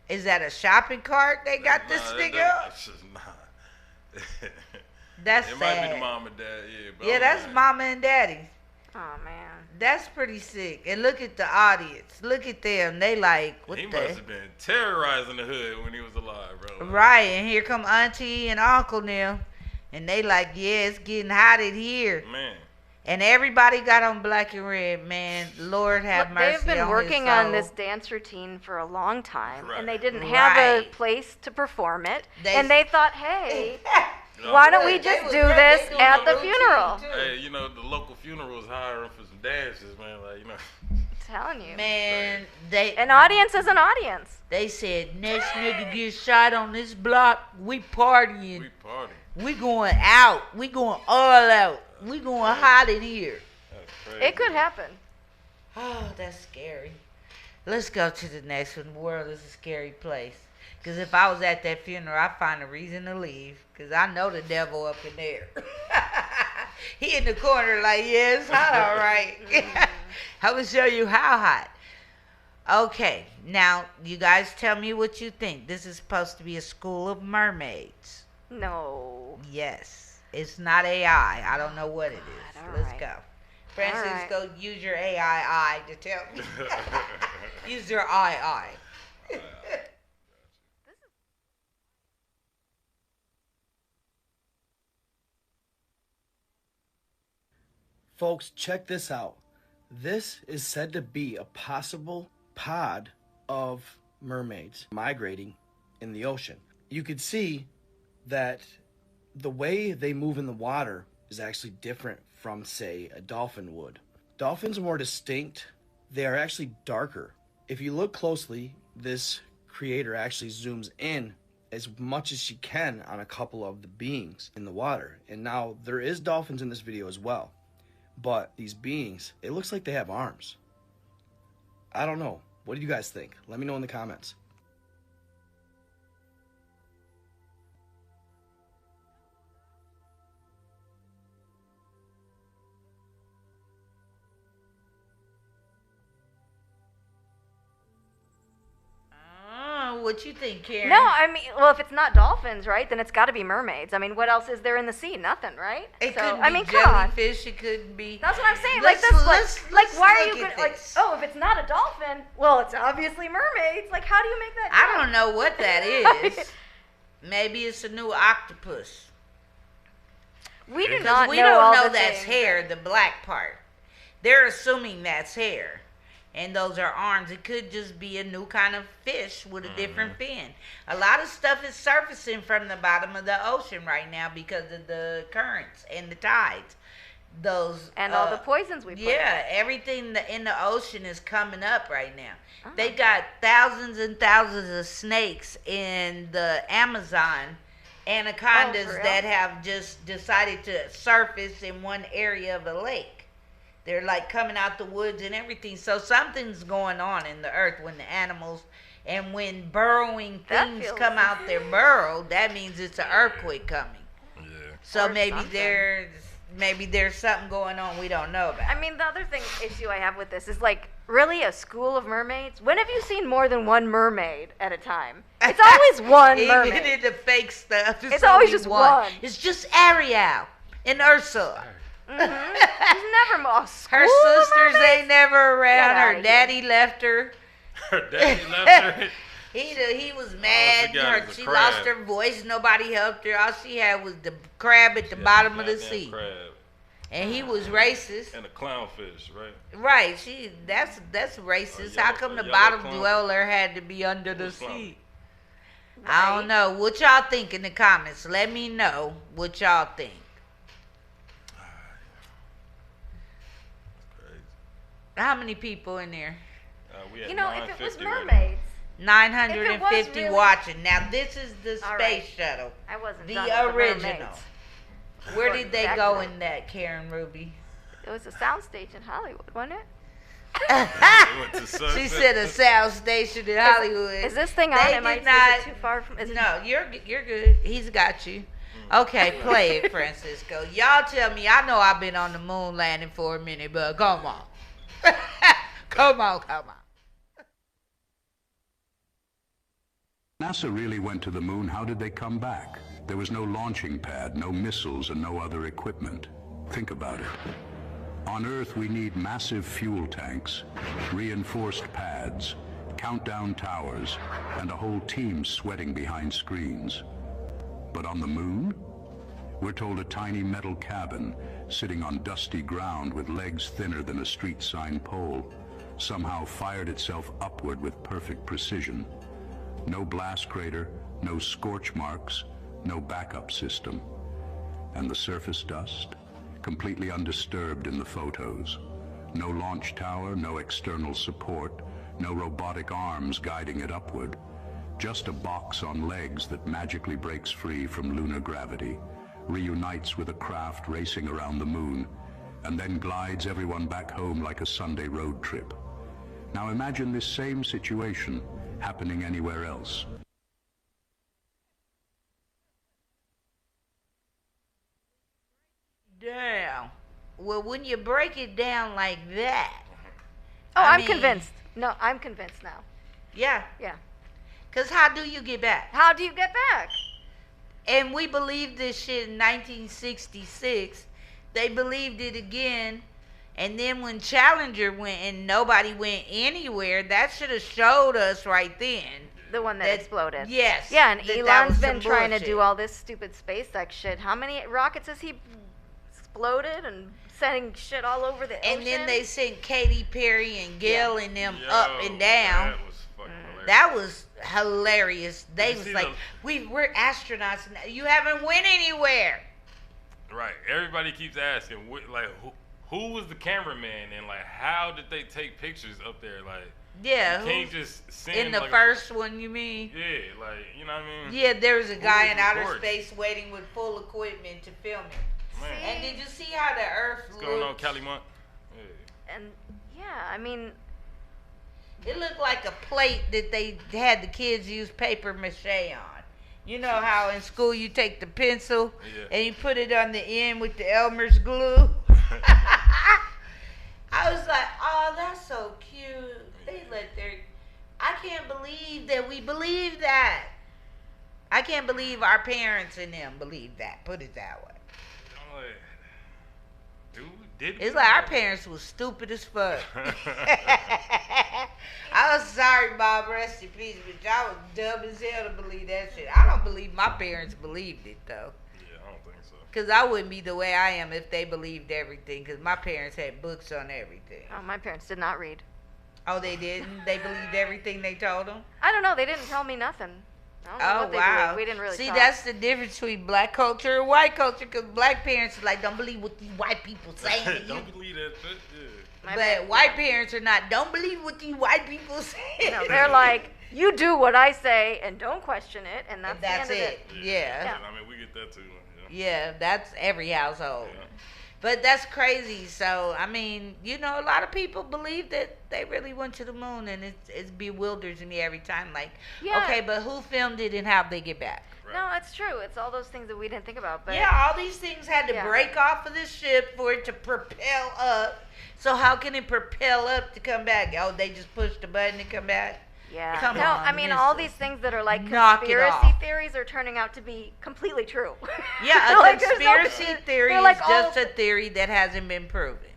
Speaker 3: Is that a shopping cart they got this nigga up?
Speaker 4: That's just not.
Speaker 3: That's
Speaker 4: It
Speaker 3: sad.
Speaker 4: might be the mom and dad, yeah. But
Speaker 3: Yeah,
Speaker 4: I'm
Speaker 3: that's
Speaker 4: like,
Speaker 3: mama and daddy.
Speaker 2: Oh man.
Speaker 3: That's pretty sick. And look at the audience. Look at them. They like, what
Speaker 4: He
Speaker 3: the...
Speaker 4: must have been terrorizing the hood when he was alive, bro.
Speaker 3: Right, and here come auntie and uncle now. And they like, yeah, it's getting hot in here.
Speaker 4: Man.
Speaker 3: And everybody got on black and red, man. Lord have
Speaker 2: Look,
Speaker 3: mercy
Speaker 2: they've been
Speaker 3: on
Speaker 2: working
Speaker 3: his
Speaker 2: on
Speaker 3: soul.
Speaker 2: this dance routine for a long time,
Speaker 4: Right.
Speaker 2: and they didn't have a
Speaker 3: Right.
Speaker 2: place to perform it.
Speaker 3: They-
Speaker 2: And they thought, hey,
Speaker 4: No,
Speaker 2: why don't we
Speaker 3: They
Speaker 2: just
Speaker 3: was
Speaker 2: do
Speaker 3: right.
Speaker 2: this
Speaker 3: They doing
Speaker 2: at
Speaker 3: a
Speaker 2: the
Speaker 3: routine,
Speaker 2: funeral?
Speaker 3: too.
Speaker 4: Hey, you know, the local funerals hiring for some dances, man. Like, you know.
Speaker 2: I'm telling you.
Speaker 3: Man,
Speaker 2: An audience is an audience.
Speaker 3: they said, next nigga get shot on this block, we partying.
Speaker 4: We party.
Speaker 3: We going out. We going all out. We going hot in here.
Speaker 4: That's crazy.
Speaker 2: It could happen.
Speaker 3: Oh, that's scary. Let's go to the next one. The world is a scary place. Because if I was at that funeral, I'd find a reason to leave. Because I know the devil up in there. He in the corner like, yeah, it's hot, all right. I'm going to show you how hot. Okay, now you guys tell me what you think. This is supposed to be a school of mermaids.
Speaker 2: No.
Speaker 3: Yes. It's not AI. I don't know what it is.
Speaker 2: God, all
Speaker 3: Let's
Speaker 2: right.
Speaker 3: go. Francis,
Speaker 2: right.
Speaker 3: go use your AI to tell me. Use your I.
Speaker 7: Folks, check this out. This is said to be a possible pod of mermaids migrating in the ocean. You could see that the way they move in the water is actually different from, say, a dolphin would. Dolphins are more distinct. They are actually darker. If you look closely, this creator actually zooms in as much as she can on a couple of the beings in the water. And now there is dolphins in this video as well. But these beings, it looks like they have arms. I don't know. What do you guys think? Let me know in the comments.
Speaker 3: What you think, Karen?
Speaker 2: No, I mean, well, if it's not dolphins, right, then it's got to be mermaids. I mean, what else is there in the sea? Nothing, right?
Speaker 3: It
Speaker 2: So,
Speaker 3: couldn't
Speaker 2: I
Speaker 3: be
Speaker 2: mean, come on.
Speaker 3: jellyfish. It couldn't be.
Speaker 2: That's what I'm saying.
Speaker 3: Let's-
Speaker 2: Like this,
Speaker 3: let's
Speaker 2: why are
Speaker 3: look
Speaker 2: you
Speaker 3: at
Speaker 2: gonna, like?
Speaker 3: this.
Speaker 2: Oh, if it's not a dolphin, well, it's obviously mermaids. Like, how do you make that?
Speaker 3: I
Speaker 2: jump?
Speaker 3: don't know what that is. Maybe it's a new octopus.
Speaker 2: We do
Speaker 3: Because
Speaker 2: not
Speaker 3: we
Speaker 2: know
Speaker 3: don't
Speaker 2: all
Speaker 3: know
Speaker 2: the
Speaker 3: that's
Speaker 2: things.
Speaker 3: hair, the black part. They're assuming that's hair. And those are arms. It could just be a new kind of fish with a different fin. A lot of stuff is surfacing from the bottom of the ocean right now because of the currents and the tides. Those
Speaker 2: And all the poisons we put
Speaker 3: yeah, everything in the ocean is coming up right now. They got thousands and thousands of snakes in the Amazon, anacondas
Speaker 2: for real?
Speaker 3: that have just decided to surface in one area of a lake. They're like coming out the woods and everything. So something's going on in the earth when the animals and when burrowing
Speaker 2: That
Speaker 3: things
Speaker 2: feels-
Speaker 3: come out their burrow, that means it's an earthquake coming.
Speaker 4: Yeah.
Speaker 3: So
Speaker 2: Or
Speaker 3: maybe
Speaker 2: something.
Speaker 3: there's something going on we don't know about.
Speaker 2: I mean, the other issue I have with this is like, really, a school of mermaids? When have you seen more than one mermaid at a time? It's always one
Speaker 3: Even
Speaker 2: mermaid.
Speaker 3: in the fake stuff,
Speaker 2: It's always
Speaker 3: only
Speaker 2: just one.
Speaker 3: It's just Ariel and Ursula.
Speaker 2: There's never more.
Speaker 3: Her sisters ain't never around.
Speaker 2: Get
Speaker 3: Her
Speaker 2: outta
Speaker 3: daddy left her.
Speaker 4: Her daddy left her.
Speaker 3: He was mad.
Speaker 4: she got is a
Speaker 3: She
Speaker 4: crab.
Speaker 3: lost her voice. Nobody helped her. All she had was the crab at the bottom of the
Speaker 4: Goddamn
Speaker 3: sea.
Speaker 4: crab.
Speaker 3: And he was racist.
Speaker 4: And a clownfish, right?
Speaker 3: Right. That's racist. How come the bottom dweller had to be under the sea? Right. I don't know. What y'all think in the comments? Let me know what y'all think. How many people in there?
Speaker 4: We had
Speaker 2: if it was Mermaids.
Speaker 3: 950 really watching. Now this is the space shuttle.
Speaker 2: I wasn't
Speaker 3: the
Speaker 2: done with
Speaker 3: original. Where did they go in that, Karen Ruby?
Speaker 2: It was a soundstage in Hollywood, wasn't it?
Speaker 3: She said a sound station in Hollywood.
Speaker 2: Is this thing on? Am I too far from?
Speaker 3: No, you're good. He's got you. Okay, play it, Francisco. Y'all tell me. I know I've been on the moon landing for a minute, but come on. Come on.
Speaker 8: NASA really went to the moon. How did they come back? There was no launching pad, no missiles, and no other equipment. Think about it. On Earth, we need massive fuel tanks, reinforced pads, countdown towers, and a whole team sweating behind screens. But on the moon, we're told a tiny metal cabin sitting on dusty ground with legs thinner than a street sign pole somehow fired itself upward with perfect precision. No blast crater, no scorch marks, no backup system. And the surface dust, completely undisturbed in the photos. No launch tower, no external support, no robotic arms guiding it upward. Just a box on legs that magically breaks free from lunar gravity, reunites with a craft racing around the moon, and then glides everyone back home like a Sunday road trip. Now imagine this same situation happening anywhere else.
Speaker 3: Damn. Well, when you break it down like that.
Speaker 2: Oh, I'm convinced. No, I'm convinced now.
Speaker 3: Yeah.
Speaker 2: Yeah.
Speaker 3: Because how do you get back?
Speaker 2: How do you get back?
Speaker 3: And we believed this shit in 1966. They believed it again. And then when Challenger went and nobody went anywhere, that should have showed us right then.
Speaker 2: The one that exploded.
Speaker 3: Yes.
Speaker 2: Yeah, and Elon's been trying to do all this stupid SpaceX shit. How many rockets has he exploded and sending shit all over the ocean?
Speaker 3: And then they sent Katy Perry and Gail and them up and down.
Speaker 4: That was fucking hilarious.
Speaker 3: That was hilarious. They was like, we're astronauts now. You haven't went anywhere.
Speaker 4: Right. Everybody keeps asking, who was the cameraman and how did they take pictures up there?
Speaker 3: Yeah.
Speaker 4: You can't just send
Speaker 3: in the first one, you mean?
Speaker 4: Yeah, you know what I mean?
Speaker 3: Yeah, there was a guy in outer space waiting with full equipment to film it.
Speaker 4: Man.
Speaker 3: And did you see how the Earth
Speaker 4: What's going on, Calimont?
Speaker 2: And I mean,
Speaker 3: it looked like a plate that they had the kids use paper mache on. You know how in school you take the pencil and you put it on the end with the Elmer's glue? I was like, oh, that's so cute. I can't believe that we believe that. I can't believe our parents and them believed that. Put it that way. It's like our parents was stupid as fuck. I was sorry, Bob, rest in peace, but y'all was dumb as hell to believe that shit. I don't believe my parents believed it, though.
Speaker 4: Yeah, I don't think so.
Speaker 3: Because I wouldn't be the way I am if they believed everything, because my parents had books on everything.
Speaker 2: Oh, my parents did not read.
Speaker 3: Oh, they didn't? They believed everything they told them?
Speaker 2: I don't know. They didn't tell me nothing. I don't know what they believed. We didn't really
Speaker 3: See,
Speaker 2: talk.
Speaker 3: that's the difference between black culture and white culture, because black parents are like, don't believe what these white people saying to you.
Speaker 4: Don't believe that.
Speaker 3: But white parents are not, don't believe what these white people say.
Speaker 2: No, they're like, you do what I say and don't question it, and that's the end of it.
Speaker 3: Yeah.
Speaker 4: I mean, we get that too.
Speaker 3: Yeah, that's every household.
Speaker 4: Yeah.
Speaker 3: But that's crazy. So, I mean, a lot of people believe that they really went to the moon, and it bewilders me every time. Like, okay, but who filmed it and how'd they get back?
Speaker 2: Right. No, it's true. It's all those things that we didn't think about. But
Speaker 3: yeah, all these things had to break off of the ship for it to propel up. So how can it propel up to come back? Oh, they just pushed the button to come back?
Speaker 2: Yeah.
Speaker 3: Come on,
Speaker 2: I mean, all these things that are like
Speaker 3: Knock
Speaker 2: conspiracy theories are turning out to be completely true.
Speaker 3: Yeah, a conspiracy theory is just a theory that hasn't been proven.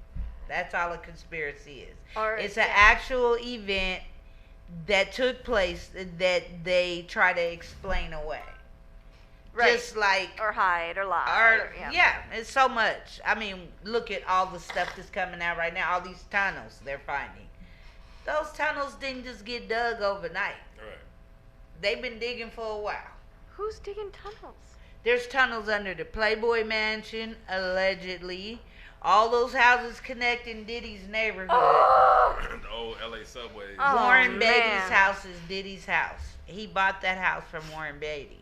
Speaker 3: That's all a conspiracy is. It's an actual event that took place that they try to explain away.
Speaker 2: Right.
Speaker 3: Just like
Speaker 2: or hide or lie.
Speaker 3: or
Speaker 2: yeah.
Speaker 3: yeah, it's so much. I mean, look at all the stuff that's coming out right now. All these tunnels they're finding. Those tunnels didn't just get dug overnight.
Speaker 4: Right.
Speaker 3: They've been digging for a while.
Speaker 2: Who's digging tunnels?
Speaker 3: There's tunnels under the Playboy Mansion, allegedly. All those houses connecting Diddy's neighborhood.
Speaker 4: The old LA subway.
Speaker 2: Oh,
Speaker 3: Warren Beatty's
Speaker 2: man.
Speaker 3: house is Diddy's house. He bought that house from Warren Beatty.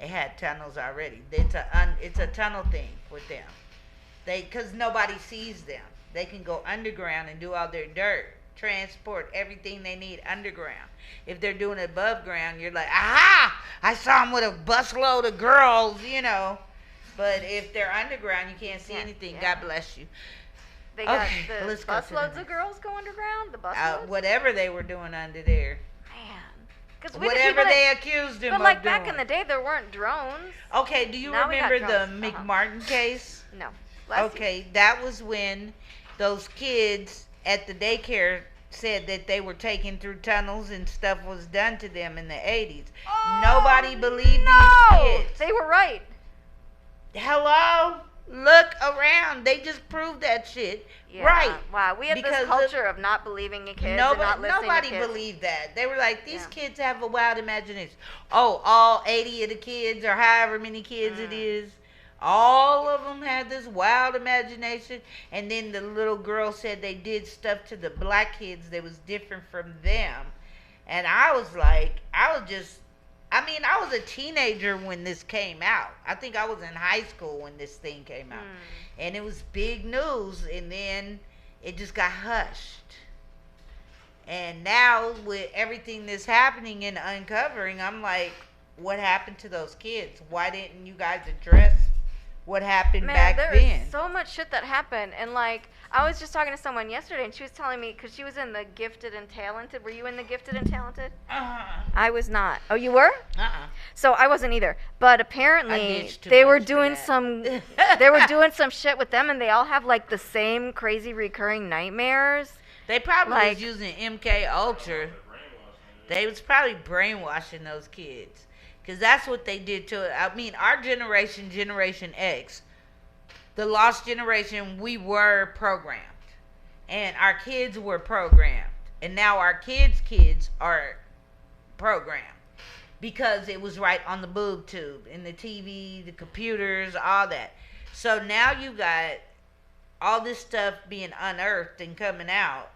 Speaker 3: It had tunnels already. It's a tunnel thing with them. Because nobody sees them. They can go underground and do all their dirt, transport everything they need underground. If they're doing it above ground, you're like, aha! I saw them with a busload of girls, you know. But if they're underground, you can't see anything. God bless you.
Speaker 2: They got
Speaker 3: Okay,
Speaker 2: the
Speaker 3: let's go to the
Speaker 2: busloads
Speaker 3: next.
Speaker 2: of girls go underground. The busloads.
Speaker 3: Whatever they were doing under there.
Speaker 2: Man. 'Cause
Speaker 3: Whatever they accused him
Speaker 2: But
Speaker 3: of
Speaker 2: like
Speaker 3: doing.
Speaker 2: back in the day, there weren't drones.
Speaker 3: Okay, do you
Speaker 2: Now we got
Speaker 3: remember the
Speaker 2: drones.
Speaker 3: McMartin case?
Speaker 2: No. Bless
Speaker 3: Okay, that was when those kids at the daycare said that they were taken through tunnels and stuff was done to them in the 80s. Nobody believed these kids.
Speaker 2: They were right.
Speaker 3: Hello? Look around. They just proved that shit.
Speaker 2: Yeah.
Speaker 3: Right.
Speaker 2: Wow. We had
Speaker 3: Because
Speaker 2: this
Speaker 3: of-
Speaker 2: culture of not believing in kids and not listening
Speaker 3: Nobody
Speaker 2: to kids.
Speaker 3: believed that. They were like, these
Speaker 2: Yeah.
Speaker 3: kids have a wild imagination. Oh, all 80 of the kids or however many kids it is, all of them had this wild imagination. And then the little girl said they did stuff to the black kids that was different from them. And I was like, I was a teenager when this came out. I think I was in high school when this thing came out. And it was big news. And then it just got hushed. And now with everything that's happening and uncovering, I'm like, what happened to those kids? Why didn't you guys address what happened back
Speaker 2: there
Speaker 3: then?
Speaker 2: is so much shit that happened. And like, I was just talking to someone yesterday and she was telling me, because she was in the Gifted and Talented. Were you in the Gifted and Talented? I was not. Oh, you were? So I wasn't either. But apparently
Speaker 3: ditched too
Speaker 2: they were
Speaker 3: much for
Speaker 2: doing
Speaker 3: that.
Speaker 2: some they were doing some shit with them and they all have like the same crazy recurring nightmares.
Speaker 3: They probably
Speaker 2: Like-
Speaker 3: was using MK Ultra. They was probably brainwashing those kids. Because that's what they did to, I mean, our generation, Generation X, the lost generation, we were programmed. And our kids were programmed. And now our kids are programmed. Because it was right on the boob tube, in the TV, the computers, all that. So now you got all this stuff being unearthed and coming out.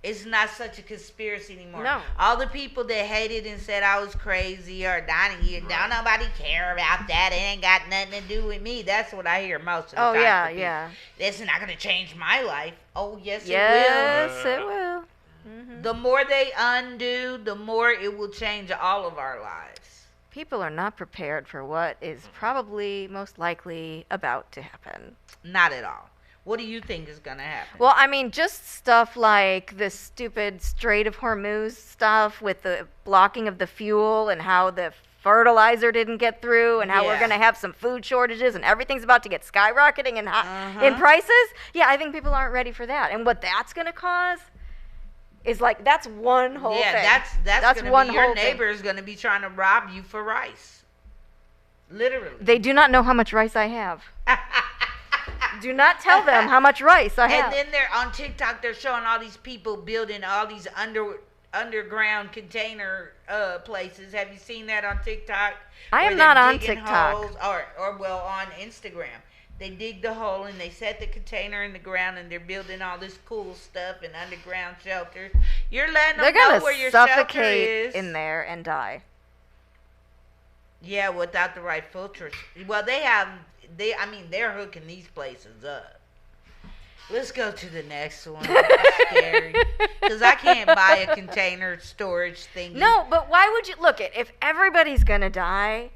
Speaker 3: It's not such a conspiracy anymore.
Speaker 2: No.
Speaker 3: All the people that hated and said I was crazy or Donnie, don't nobody care about that. It ain't got nothing to do with me. That's what I hear most of the time.
Speaker 2: Oh yeah,
Speaker 3: from people.
Speaker 2: yeah.
Speaker 3: This is not going to change my life. Oh, yes,
Speaker 2: Yes, it will.
Speaker 3: it will. The more they undo, the more it will change all of our lives.
Speaker 2: People are not prepared for what is probably most likely about to happen.
Speaker 3: Not at all. What do you think is going to happen?
Speaker 2: Well, I mean, just stuff like this stupid Strait of Hormuz stuff with the blocking of the fuel and how the fertilizer didn't get through and how we're
Speaker 3: Yeah.
Speaker 2: going to have some food shortages and everything's about to get skyrocketing in prices. Yeah, I think people aren't ready for that. And what that's going to cause is like, that's one whole thing.
Speaker 3: That's going to
Speaker 2: one
Speaker 3: be your
Speaker 2: whole thing.
Speaker 3: neighbor is going to be trying to rob you for rice. Literally.
Speaker 2: They do not know how much rice I have. Do not tell them how much rice I have.
Speaker 3: And then they're on TikTok. They're showing all these people building all these underground container places. Have you seen that on TikTok?
Speaker 2: I am
Speaker 3: Where
Speaker 2: not
Speaker 3: they're
Speaker 2: on
Speaker 3: digging
Speaker 2: TikTok.
Speaker 3: holes, or well, on Instagram. They dig the hole and they set the container in the ground and they're building all this cool stuff and underground shelters. You're letting
Speaker 2: They're
Speaker 3: them know
Speaker 2: going
Speaker 3: where
Speaker 2: to
Speaker 3: your shelter
Speaker 2: suffocate
Speaker 3: is.
Speaker 2: in there and die.
Speaker 3: Yeah, without the right filters. Well, they're hooking these places up. Let's go to the next one. It's scary. Because I can't buy a container storage thingy.
Speaker 2: No, but why would you look it? If everybody's gonna die,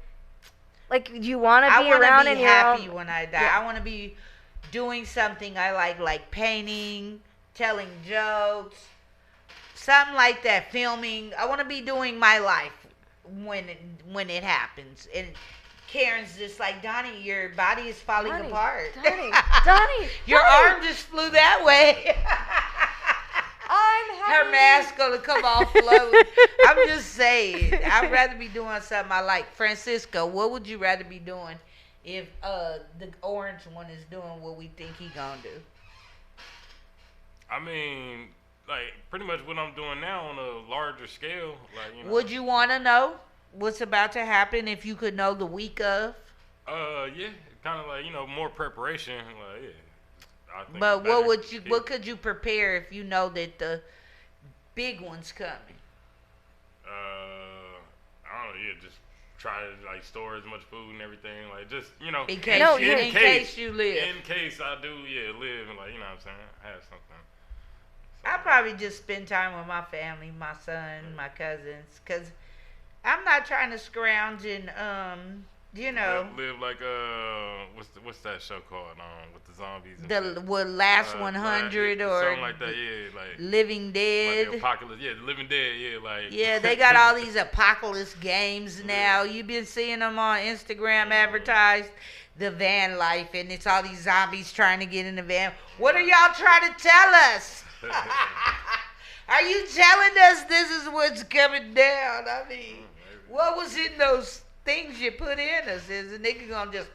Speaker 2: like you want to be around in
Speaker 3: be
Speaker 2: your
Speaker 3: happy
Speaker 2: own.
Speaker 3: when I die.
Speaker 2: Yeah.
Speaker 3: I want to be doing something I like painting, telling jokes, something like that, filming. I want to be doing my life when it happens. And Karen's just like, Donnie, your body is falling
Speaker 2: Donnie,
Speaker 3: apart.
Speaker 2: Donnie,
Speaker 3: Your
Speaker 2: Donnie.
Speaker 3: arm just flew that way.
Speaker 2: I'm
Speaker 3: Her
Speaker 2: having
Speaker 3: mask gonna come off floating. I'm just saying. I'd rather be doing something I like. Francisco, what would you rather be doing if the orange one is doing what we think he gonna do?
Speaker 4: I mean, like pretty much what I'm doing now on a larger scale. Like, you know.
Speaker 3: Would you want to know what's about to happen if you could know the week of?
Speaker 4: Yeah, kind of like, you know, more preparation. Like, yeah. I think
Speaker 3: But
Speaker 4: better.
Speaker 3: what could you prepare if you know that the big one's coming?
Speaker 4: I don't know. Yeah, just try to like store as much food and everything. Like, just, you know,
Speaker 3: In case you live.
Speaker 4: In case I do, live and like, you know what I'm saying, have something. So,
Speaker 3: I probably just spend time with my family, my son, my cousins, cause I'm not trying to scrounge and you know,
Speaker 4: live like what's that show called with the zombies and
Speaker 3: the
Speaker 4: shit?
Speaker 3: last 100 or
Speaker 4: something like that. Yeah, like
Speaker 3: Living Dead.
Speaker 4: like the apocalypse. Yeah, the Living Dead. Yeah, like
Speaker 3: Yeah, they got all these apocalypse games now. You've been seeing them on Instagram advertised. The van life, and it's all these zombies trying to get in the van. What are y'all trying to tell us? Are you telling us this is what's coming down? I mean, what was in those things you put in us? Is a nigga gonna just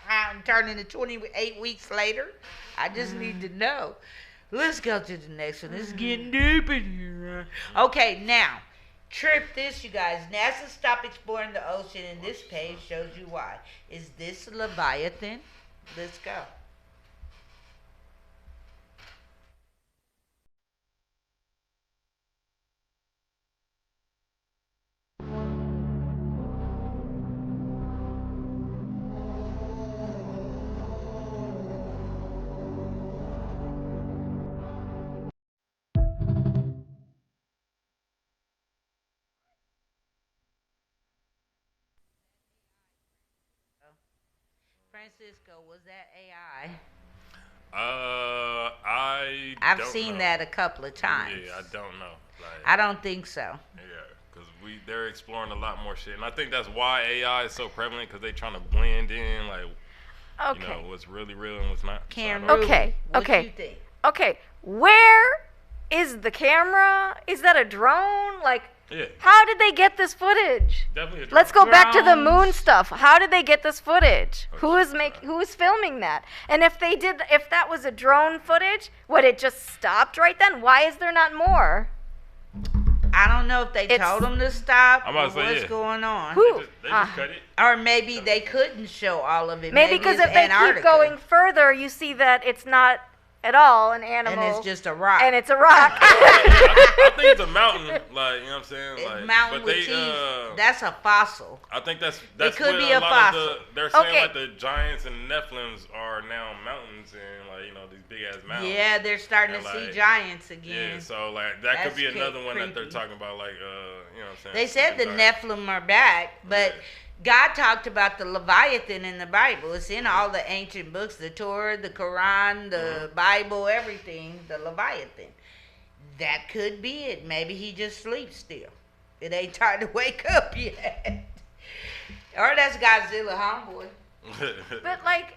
Speaker 3: and turn into 28 weeks later? I just need to know. Let's go to the next one. It's getting deep in here. Okay, now, trip this, you guys. NASA stopped exploring the ocean, and this page shows you why. Is this Leviathan? Let's go. Francisco, was that AI? I've
Speaker 4: don't
Speaker 3: seen
Speaker 4: know.
Speaker 3: that a couple of times.
Speaker 4: Yeah, I don't know. Like,
Speaker 3: I don't think so.
Speaker 4: yeah, because they're exploring a lot more shit, and I think that's why AI is so prevalent, because they're trying to blend in, like, you know, what's really real and what's not.
Speaker 3: Cameron,
Speaker 4: So I don't-
Speaker 2: Okay,
Speaker 3: what
Speaker 2: okay.
Speaker 3: you think?
Speaker 2: Okay, where is the camera? Is that a drone? Like,
Speaker 4: Yeah,
Speaker 2: how did they get this footage?
Speaker 4: definitely a drone.
Speaker 2: Let's go back to the moon
Speaker 3: Drones.
Speaker 2: stuff. How did they get this footage?
Speaker 4: Oh,
Speaker 2: Who is
Speaker 4: shit,
Speaker 2: who is filming that? And if that was a drone footage, would it just stopped right then? Why is there not more?
Speaker 3: I don't know if they
Speaker 2: It's-
Speaker 3: told them to stop
Speaker 4: I'm
Speaker 3: or
Speaker 4: about to say,
Speaker 3: what's
Speaker 4: yeah.
Speaker 3: going on.
Speaker 2: Who?
Speaker 4: They just cut it.
Speaker 3: Or maybe they couldn't show all of it.
Speaker 2: Maybe because
Speaker 3: it's
Speaker 2: if they
Speaker 3: Antarctica,
Speaker 2: keep going further, you see that it's not at all an animal.
Speaker 3: and it's just a rock.
Speaker 2: And it's a rock.
Speaker 4: I think it's a mountain, like, you know what I'm saying?
Speaker 3: It's
Speaker 4: Like,
Speaker 3: mountain
Speaker 4: but
Speaker 3: with
Speaker 4: they,
Speaker 3: teeth. That's a fossil.
Speaker 4: I think that's
Speaker 3: could
Speaker 4: what
Speaker 3: be
Speaker 4: a
Speaker 3: a
Speaker 4: lot
Speaker 3: fossil.
Speaker 4: of they're saying
Speaker 2: Okay.
Speaker 4: like the giants and Nephilims are now mountains, and like, you know, these big ass mountains.
Speaker 3: Yeah, they're starting
Speaker 4: And,
Speaker 3: to see
Speaker 4: like,
Speaker 3: giants
Speaker 4: Yeah,
Speaker 3: again.
Speaker 4: so like that could
Speaker 3: That's
Speaker 4: be another one that they're
Speaker 3: creepy.
Speaker 4: talking about, like, you know what I'm saying?
Speaker 3: They said the
Speaker 4: Super
Speaker 3: Nephilim are back, but
Speaker 4: Yeah.
Speaker 3: God talked about the Leviathan in the Bible. It's in all the ancient books, the Torah, the Quran, the Bible, everything, the Leviathan. That could be it. Maybe he just sleeps still. It ain't time to wake up yet. Or that's Godzilla, homeboy.
Speaker 4: giant.
Speaker 2: But like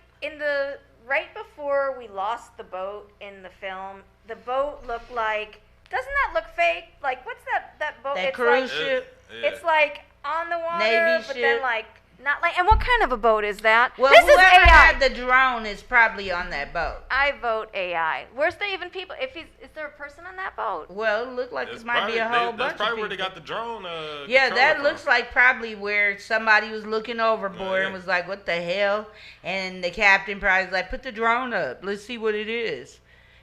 Speaker 2: right before we lost the boat in the film, the boat looked like, doesn't that look fake? Like, what's that boat?
Speaker 3: That
Speaker 2: it's
Speaker 3: cruise
Speaker 2: like,
Speaker 3: ship.
Speaker 4: Yeah.
Speaker 2: It's like on the water,
Speaker 3: Navy
Speaker 2: but
Speaker 3: ship.
Speaker 2: then like not like. And what kind of a boat is that?
Speaker 3: Well,
Speaker 2: this is
Speaker 3: whoever
Speaker 2: AI.
Speaker 3: had the drone is probably on that boat.
Speaker 2: I vote AI. Where's there even people? Is there a person on that boat?
Speaker 3: Well, it looked like
Speaker 4: That's
Speaker 3: it might be a
Speaker 4: probably-
Speaker 3: whole
Speaker 4: That's
Speaker 3: bunch
Speaker 4: probably
Speaker 3: of
Speaker 4: where they
Speaker 3: people.
Speaker 4: got the drone.
Speaker 3: Yeah,
Speaker 4: controller
Speaker 3: that
Speaker 4: from.
Speaker 3: looks like probably where somebody was looking overboard and
Speaker 4: yeah.
Speaker 3: was like, what the hell? And the captain probably was like, put the drone up. Let's see what it is.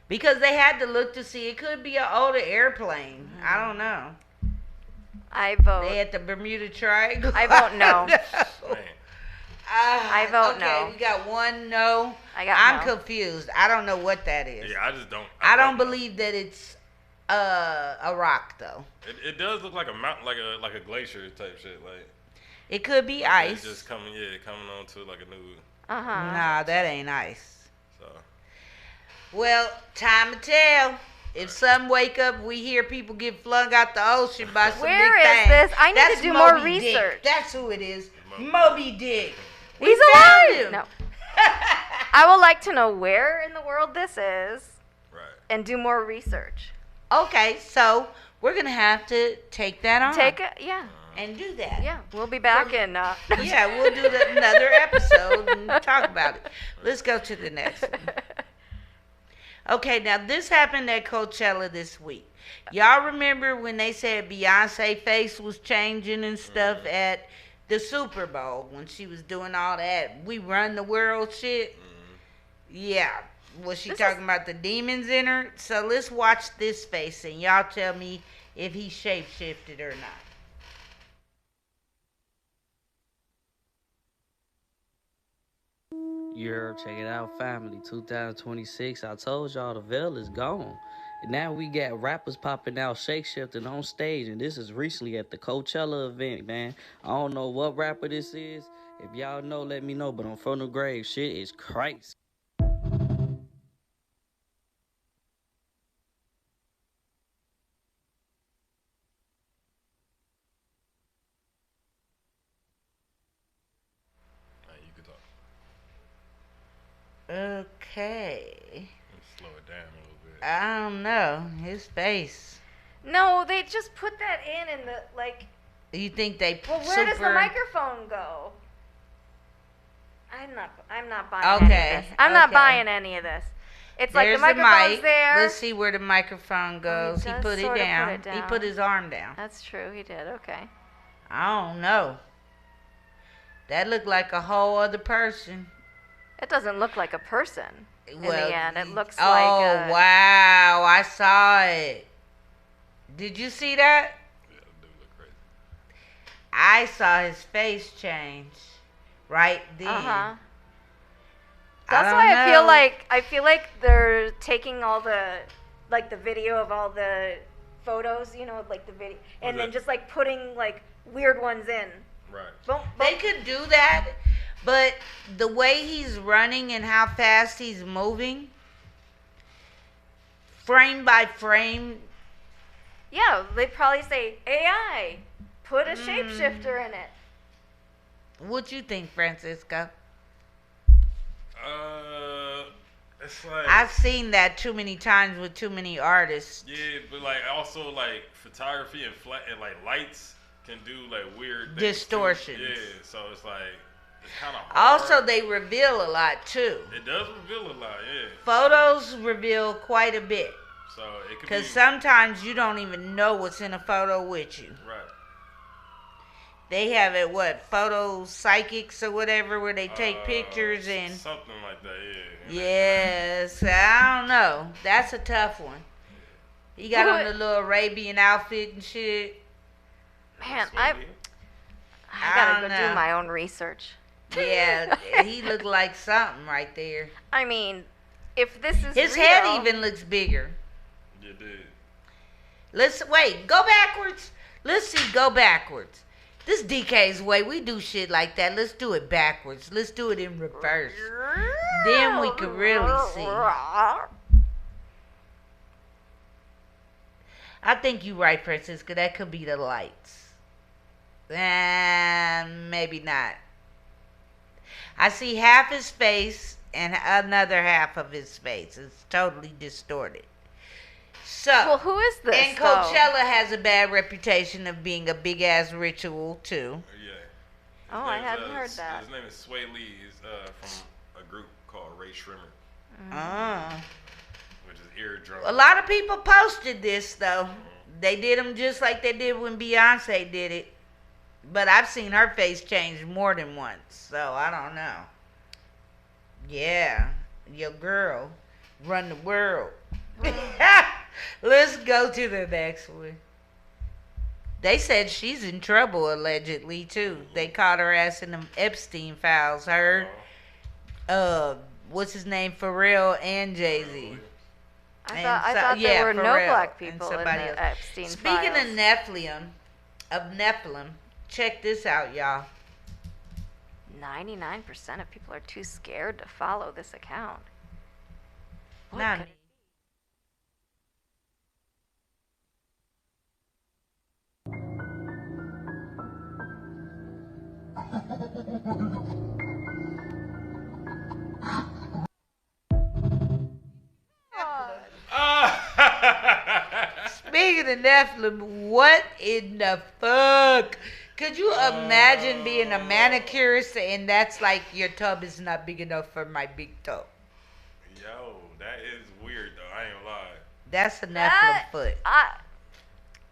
Speaker 3: Because they had to look to see. It could be an older airplane. I don't know.
Speaker 2: I vote.
Speaker 3: They at the Bermuda Triangle.
Speaker 2: I vote no.
Speaker 4: Man.
Speaker 2: I vote
Speaker 3: okay,
Speaker 2: no.
Speaker 3: we got one no.
Speaker 2: I'm
Speaker 3: I'm confused. I don't know what that is.
Speaker 4: Yeah, I just don't.
Speaker 3: I don't believe that it's a rock though.
Speaker 4: It does look like a mountain, like a glacier type shit. Like,
Speaker 3: It could be
Speaker 4: like
Speaker 3: ice.
Speaker 4: It's just coming on to like a new.
Speaker 3: Nah, that ain't ice.
Speaker 4: So
Speaker 3: Well, time to tell. If some wake up, we hear people get flung out the ocean by some
Speaker 2: Where
Speaker 3: big
Speaker 2: is
Speaker 3: thing.
Speaker 2: this? I need to
Speaker 3: That's
Speaker 2: do more
Speaker 3: Moby Dick.
Speaker 2: research.
Speaker 3: That's who it is. Moby Dick. We
Speaker 2: He's
Speaker 3: found
Speaker 2: alive.
Speaker 3: him.
Speaker 2: No. I would like to know where in the world this is
Speaker 4: right.
Speaker 2: and do more research.
Speaker 3: Okay, so we're gonna have to take that on.
Speaker 2: Take it, yeah.
Speaker 3: And do that.
Speaker 2: Yeah, we'll be back in.
Speaker 3: Yeah, we'll do another episode and talk about it. Let's go to the next one. Okay, now this happened at Coachella this week. Y'all remember when they said Beyonce face was changing and stuff at the Super Bowl when she was doing all that "We Run the World" shit? Yeah. Was she talking about the demons in her? So let's watch this face and y'all tell me if he shapeshifted or not.
Speaker 9: You're check it out, family. 2026. I told y'all the veil is gone. And now we got rappers popping out, shapeshifting on stage, and this is recently at the Coachella event, man. I don't know what rapper this is. If y'all know, let me know. But on From the Grave, shit is crazy.
Speaker 4: You could talk.
Speaker 3: Okay.
Speaker 4: Let's slow it down a little bit.
Speaker 3: I don't know. His face.
Speaker 2: No, they just put that in the, like...
Speaker 3: You think they
Speaker 2: Well, where does the microphone go? I'm not buying any of this. I'm not buying any of this. It's like the microphone's there.
Speaker 3: Let's see where the microphone goes. He put it down. He put his arm down.
Speaker 2: That's true. He did. Okay.
Speaker 3: I don't know. That looked like a whole other person.
Speaker 2: It doesn't look like a person in the end. It looks like
Speaker 3: Oh, wow. I saw it. Did you see that?
Speaker 4: Yeah, it do look crazy.
Speaker 3: I saw his face change right then.
Speaker 2: Uh-huh. That's why I feel like they're taking all the, like, the video of all the photos, you know, like the video, and then just like putting like weird ones in.
Speaker 4: Right.
Speaker 2: Boom, boom.
Speaker 3: They could do that, but the way he's running and how fast he's moving, frame by frame.
Speaker 2: Yeah, they'd probably say, AI, put a shapeshifter in it.
Speaker 3: What you think, Francisco?
Speaker 4: It's like
Speaker 3: I've seen that too many times with too many artists.
Speaker 4: yeah, but like also like photography and flat and like lights can do like weird things
Speaker 3: Distortions.
Speaker 4: too. Yeah, so it's like it's kind of hard.
Speaker 3: Also, they reveal a lot too.
Speaker 4: It does reveal a lot, yeah.
Speaker 3: Photos reveal quite a bit.
Speaker 4: So it could be
Speaker 3: Because sometimes you don't even know what's in a photo with you.
Speaker 4: right.
Speaker 3: They have it, photo psychics or whatever, where they take pictures and...
Speaker 4: Something like that, yeah.
Speaker 3: Yes, I don't know. That's a tough one. He got on the little Arabian outfit and shit.
Speaker 2: Man,
Speaker 4: That's what
Speaker 2: I
Speaker 4: it is.
Speaker 2: gotta
Speaker 3: don't
Speaker 2: go
Speaker 3: know.
Speaker 2: do my own research.
Speaker 3: Yeah, he looked like something right there.
Speaker 2: I mean, if this is
Speaker 3: His
Speaker 2: real,
Speaker 3: head even looks bigger.
Speaker 4: You did.
Speaker 3: Go backwards. Let's see, go backwards. This DK's way. We do shit like that. Let's do it backwards. Let's do it in reverse. Then we could really see. I think you're right, Francisca. That could be the lights. Maybe not. I see half his face and another half of his face. It's totally distorted. So,
Speaker 2: Well, who is this?
Speaker 3: and Coachella has a bad reputation of being a big ass ritual too.
Speaker 4: Yeah.
Speaker 2: Oh, I hadn't heard that.
Speaker 4: His name is Sway Lee. He's from a group called Ray Shrimmer, which is eardrum.
Speaker 3: A lot of people posted this though. They did them just like they did when Beyonce did it. But I've seen her face change more than once, so I don't know. Yeah, your girl run the world. Let's go to the next one. They said she's in trouble allegedly too. They caught her ass in them Epstein files. Her, what's his name, Pharrell and Jay-Z.
Speaker 2: I thought there were no
Speaker 3: Pharrell
Speaker 2: black
Speaker 3: and
Speaker 2: people in
Speaker 3: somebody
Speaker 2: the
Speaker 3: else.
Speaker 2: Epstein
Speaker 3: Speaking
Speaker 2: files.
Speaker 3: of Nephilim, check this out, y'all.
Speaker 2: 99% of people are too scared to follow this account. What
Speaker 3: Not
Speaker 2: could-
Speaker 3: me. Speaking of Nephilim, what in the fuck? Could you imagine being a manicurist and that's like your tub is not big enough for my big toe?
Speaker 4: Yo, that is weird though. I ain't gonna lie.
Speaker 3: That's a Nephilim foot.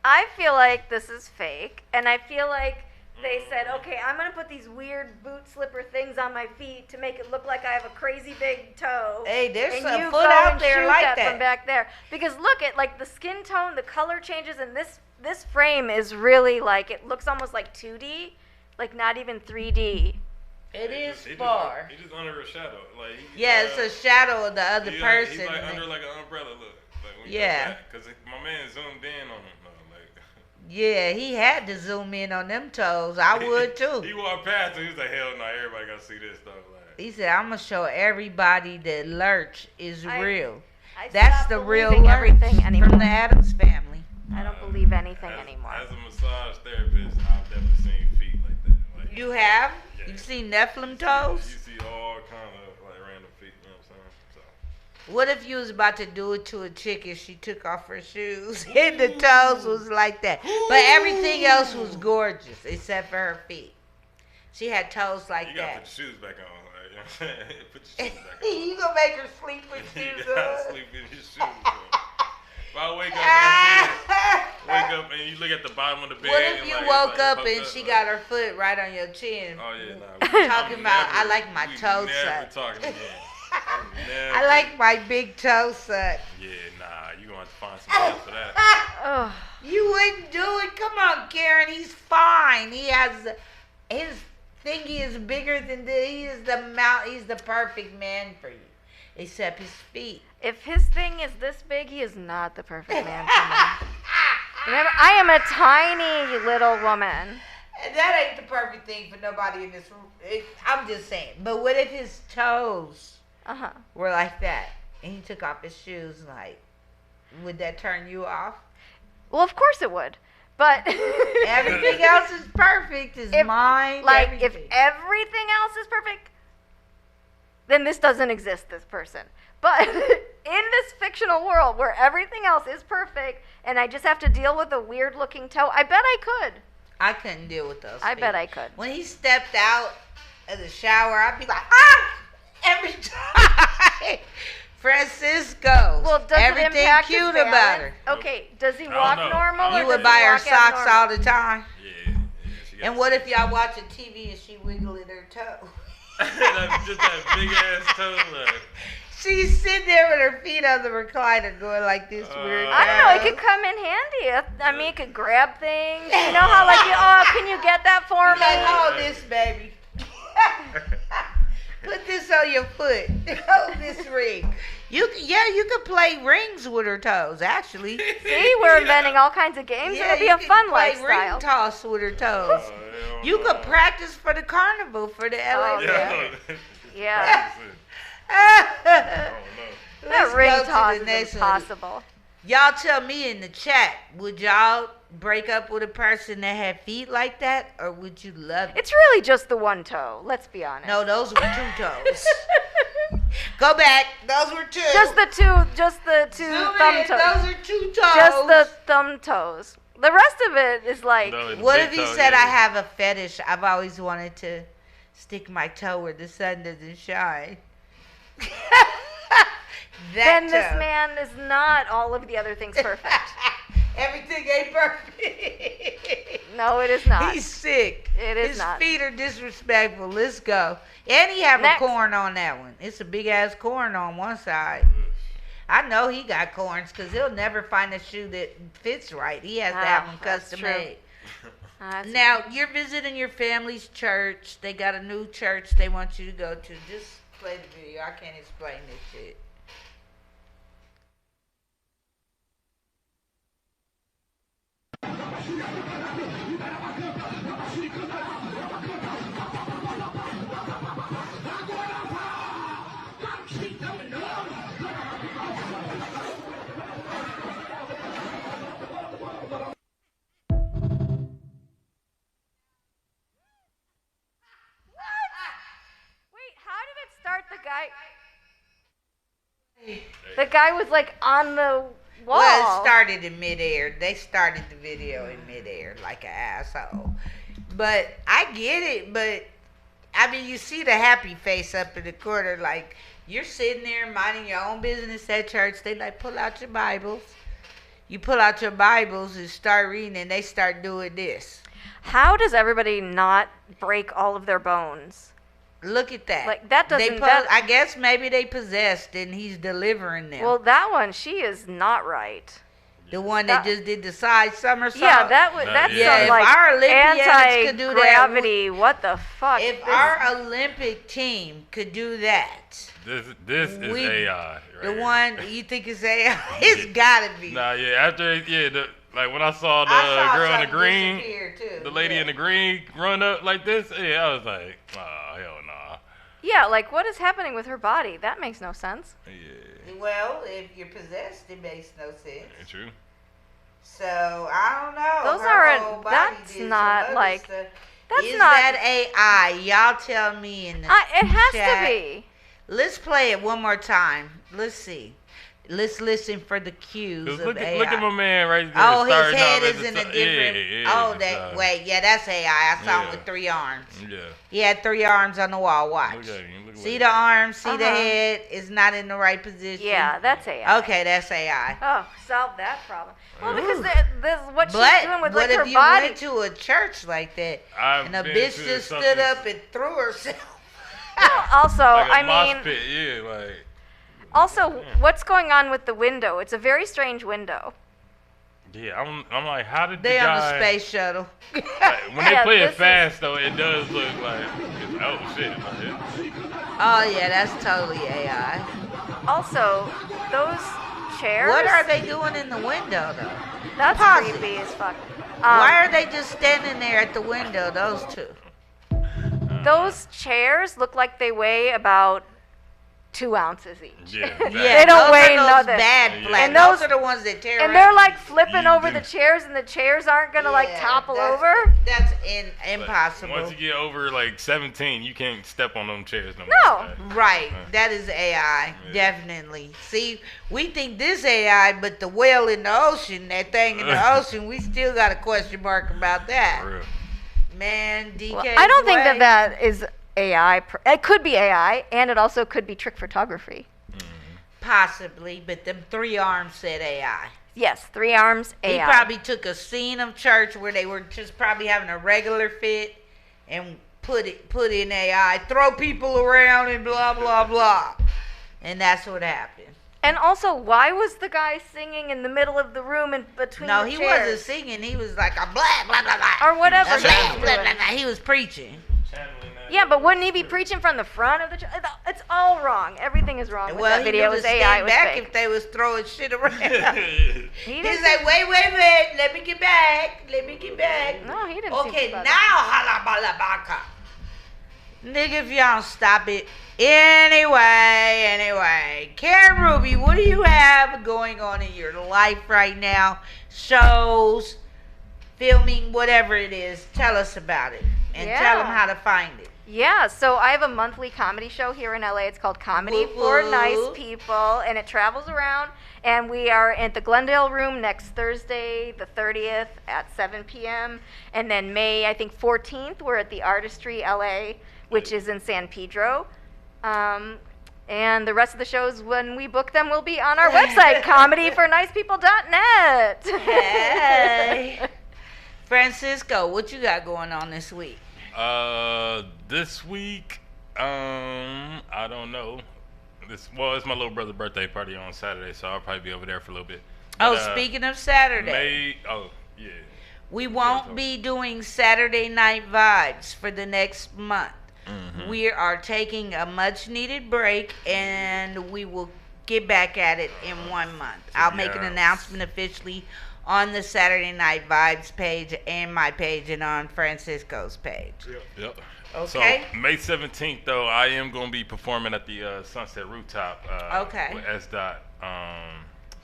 Speaker 2: I feel like this is fake, and I feel like they said, okay, I'm going to put these weird boot slipper things on my feet to make it look like I have a crazy big toe.
Speaker 3: Hey, there's
Speaker 2: and
Speaker 3: some
Speaker 2: you
Speaker 3: foot
Speaker 2: go
Speaker 3: out
Speaker 2: and
Speaker 3: there
Speaker 2: shoot
Speaker 3: like that.
Speaker 2: from back there. Because look at, like, the skin tone, the color changes, and this frame is really, like, it looks almost like 2D, like not even 3D.
Speaker 3: It is far.
Speaker 4: He just under a shadow. Like,
Speaker 3: yeah, it's a shadow of the other person.
Speaker 4: He's like under like an umbrella look. Like when
Speaker 3: yeah.
Speaker 4: Because my man zoomed in on him. Like,
Speaker 3: yeah, he had to zoom in on them toes. I would too.
Speaker 4: He walked past and he was like, hell no, everybody got to see this stuff. Like,
Speaker 3: he said, I'm going to show everybody that Lurch is real.
Speaker 2: I
Speaker 3: That's the real Lurch
Speaker 2: everything anymore.
Speaker 3: from the Addams Family.
Speaker 2: I don't believe anything anymore.
Speaker 4: As a massage therapist, I've definitely seen feet like that. Like,
Speaker 3: you have?
Speaker 4: Yeah.
Speaker 3: You've seen Nephilim toes?
Speaker 4: You see all kind of like random feet, you know what I'm saying? So.
Speaker 3: What if you was about to do it to a chick and she took off her shoes and the toes was like that? But everything else was gorgeous except for her feet. She had toes like
Speaker 4: you
Speaker 3: that.
Speaker 4: You gotta put your shoes back on. Like, you know what I'm saying? Put your shoes back on.
Speaker 3: You gonna make her sleep with shoes
Speaker 4: you
Speaker 3: on?
Speaker 4: gotta sleep in your shoes on. If I wake up and you look at the bottom of the bed.
Speaker 3: What if you
Speaker 4: like,
Speaker 3: woke
Speaker 4: like
Speaker 3: up and she got her foot right on your chin?
Speaker 4: Oh yeah, nah.
Speaker 3: Talking about I like my toe
Speaker 4: never
Speaker 3: sucked.
Speaker 4: talking again.
Speaker 3: I like my big toe sucked.
Speaker 4: Yeah, nah, you gonna have to find somebody else for that.
Speaker 3: You wouldn't do it. Come on, Karen. He's fine. He has his thingy is bigger than he's the perfect man for you. Except his feet.
Speaker 2: If his thing is this big, he is not the perfect man for me. Remember, I am a tiny little woman.
Speaker 3: And that ain't the perfect thing for nobody in this room. I'm just saying. But what if his toes were like that? And he took off his shoes, like, would that turn you off?
Speaker 2: Well, of course it would. But
Speaker 3: everything else is perfect. His mind,
Speaker 2: like,
Speaker 3: everything.
Speaker 2: if everything else is perfect, then this doesn't exist, this person. But in this fictional world where everything else is perfect and I just have to deal with a weird looking toe, I bet I could.
Speaker 3: I couldn't deal with those.
Speaker 2: I bet I could.
Speaker 3: When he stepped out of the shower, I'd be like, ah! Every time. Francisco.
Speaker 2: Well, does
Speaker 3: everything
Speaker 2: it impact
Speaker 3: cute
Speaker 2: his balance?
Speaker 3: about her.
Speaker 2: Okay, does he walk normal?
Speaker 3: You
Speaker 2: or
Speaker 3: would
Speaker 2: does
Speaker 3: buy
Speaker 2: he
Speaker 3: her
Speaker 2: walk
Speaker 3: socks
Speaker 2: abnormal?
Speaker 3: all the time.
Speaker 4: Yeah.
Speaker 3: And what if y'all watching TV and she wiggling her toe?
Speaker 4: Just that big ass toe. Like.
Speaker 3: She's sitting there with her feet on the recliner going like this weird.
Speaker 2: I don't know. It could come in handy. I mean, it could grab things. You know how, like, can you get that for me?
Speaker 3: Like, hold this, baby. Put this on your foot. Hold this ring. You could play rings with her toes, actually.
Speaker 2: See, we're inventing all kinds of games.
Speaker 3: Yeah,
Speaker 2: It'll be a fun
Speaker 3: play
Speaker 2: lifestyle.
Speaker 3: Ring toss with her toes. You could practice for the carnival for the LA.
Speaker 2: Yeah.
Speaker 3: Let's
Speaker 2: That ring
Speaker 3: go to
Speaker 2: toss
Speaker 3: the
Speaker 2: is
Speaker 3: next
Speaker 2: impossible.
Speaker 3: one. Y'all tell me in the chat, would y'all break up with a person that had feet like that, or would you love it?
Speaker 2: It's really just the one toe. Let's be honest.
Speaker 3: No, those were two toes. Go back. Those were two.
Speaker 2: Just the two
Speaker 3: Zoom
Speaker 2: thumb
Speaker 3: in.
Speaker 2: toes.
Speaker 3: Those are two toes.
Speaker 2: Just the thumb toes. The rest of it is like.
Speaker 3: What if he said, I have a fetish? I've always wanted to stick my toe where the sun doesn't shine.
Speaker 2: Then this man is not all of the other things perfect.
Speaker 3: Everything ain't perfect.
Speaker 2: No, it is not.
Speaker 3: He's sick.
Speaker 2: It is
Speaker 3: His
Speaker 2: not.
Speaker 3: feet are disrespectful. Let's go. And he have a corn on that one. It's a big ass corn on one side. I know he got corns because he'll never find a shoe that fits right. He has to have them custom made. Now, you're visiting your family's church. They got a new church they want you to go to. Just play the video. I can't explain this shit.
Speaker 2: The guy was like on the wall.
Speaker 3: Well, it started in midair. They started the video in midair like an asshole. But I get it. But I mean, you see the happy face up in the corner, like you're sitting there minding your own business at church. They like, pull out your Bibles. You pull out your Bibles and start reading, and they start doing this.
Speaker 2: How does everybody not break all of their bones?
Speaker 3: Look at that.
Speaker 2: Like, that doesn't...
Speaker 3: I guess maybe they possessed, and he's delivering them.
Speaker 2: Well, that one, she is not right.
Speaker 3: The one that just did the side somersault?
Speaker 2: Yeah, that's
Speaker 3: if
Speaker 2: like
Speaker 3: our Olympians could do that.
Speaker 2: Anti-gravity, what the fuck?
Speaker 3: If our Olympic team could do that...
Speaker 4: This is AI.
Speaker 3: The one you think is AI? It's gotta be.
Speaker 4: Nah, yeah. Like when I saw the girl in the green, the lady in the green run up like this, yeah, I was like, oh, hell nah.
Speaker 2: Yeah, like what is happening with her body? That makes no sense.
Speaker 4: Yeah.
Speaker 3: Well, if you're possessed, it makes no sense.
Speaker 4: True.
Speaker 3: So I don't know.
Speaker 2: Those aren't. That's not like. That's
Speaker 3: is
Speaker 2: not.
Speaker 3: That AI? Y'all tell me in the
Speaker 2: it has
Speaker 3: chat.
Speaker 2: to be.
Speaker 3: Let's play it one more time. Let's see. Let's listen for the cues of AI.
Speaker 4: Look at my man right there.
Speaker 3: Oh, his head is in a different.
Speaker 2: Yeah,
Speaker 3: that's AI. I saw him with 3 arms.
Speaker 4: Yeah.
Speaker 3: He had 3 arms on the wall. Watch.
Speaker 4: Look at him.
Speaker 3: See the arms. See the head is not in the right position.
Speaker 2: Yeah, that's AI.
Speaker 3: Okay, that's AI.
Speaker 2: Oh, solve that problem. Well, because this is what she's doing with like her body.
Speaker 3: But if you went to a church like that, and a bitch just stood up and threw herself.
Speaker 2: Also,
Speaker 4: like
Speaker 2: I mean,
Speaker 4: pit, yeah, like.
Speaker 2: Also, what's going on with the window? It's a very strange window.
Speaker 4: Yeah, I'm like, how did
Speaker 3: they
Speaker 4: the guy...
Speaker 3: on the space shuttle.
Speaker 4: Like, when they play it fast, though, it does look like, oh, shit.
Speaker 3: Oh, yeah, that's totally AI.
Speaker 2: Also, those chairs...
Speaker 3: What are they doing in the window, though?
Speaker 2: That's creepy as fuck.
Speaker 3: Why are they just standing there at the window, those two?
Speaker 2: Those chairs look like they weigh about 2 ounces each.
Speaker 4: Yeah, exactly.
Speaker 2: They don't weigh
Speaker 3: those
Speaker 2: nothing.
Speaker 3: Bad flat.
Speaker 2: And
Speaker 3: those are the ones that tear
Speaker 2: and they're like flipping over the chairs, and the chairs aren't gonna like topple over.
Speaker 3: That's impossible.
Speaker 4: Once you get over like 17, you can't step on them chairs no more.
Speaker 2: No.
Speaker 3: Right. That is AI. Yeah. Definitely. See, we think this AI, but the whale in the ocean, that thing in the ocean, we still got a question mark about that.
Speaker 4: For real.
Speaker 3: Man, DK.
Speaker 2: Well, I don't think that is AI. It could be AI, and it also could be trick photography.
Speaker 3: Possibly, but them 3 arms said AI.
Speaker 2: Yes, 3 arms, AI.
Speaker 3: He probably took a scene of church where they were just probably having a regular fit and put in AI, throw people around and blah, blah, blah. And that's what happened.
Speaker 2: And also, why was the guy singing in the middle of the room in between the chairs?
Speaker 3: No, he wasn't singing. He was like a blah, blah, blah, blah.
Speaker 2: Or whatever.
Speaker 3: Blah, blah, blah, blah. He was preaching.
Speaker 2: Yeah, but wouldn't he be preaching from the front of the church? It's all wrong. Everything is wrong with that video. It was AI. It was
Speaker 3: back
Speaker 2: fake.
Speaker 3: if they was throwing shit around. He's like, wait, let me get back.
Speaker 2: No, he didn't.
Speaker 3: Okay, now halabalabaka. Nigga, if y'all stop it. Anyway. Karen Ruby, what do you have going on in your life right now? Shows, filming, whatever it is. Tell us about it. And tell them how to find it.
Speaker 2: Yeah, so I have a monthly comedy show here in LA. It's called Comedy for Nice People, and it travels around. And we are at the Glendale Room next Thursday, the 30th at 7 p.m. And then May, I think, 14th, we're at the Artistry LA, which is in San Pedro. And the rest of the shows, when we book them, will be on our website, comedyfornicepeople.net.
Speaker 3: Hey. Francisco, what you got going on this week?
Speaker 4: This week, I don't know. It's my little brother's birthday party on Saturday, so I'll probably be over there for a little bit.
Speaker 3: But, speaking of Saturday.
Speaker 4: Yeah.
Speaker 3: We won't be doing Saturday Night Vibes for the next month. Mm-hmm. We are taking a much needed break, and we will get back at it in 1 month. I'll make an announcement officially on the Saturday Night Vibes page and my page and on Francisco's page.
Speaker 4: Yep.
Speaker 3: Okay.
Speaker 4: So May 17th, though, I am going to be performing at the Sunset Rooftop. With S. Dot.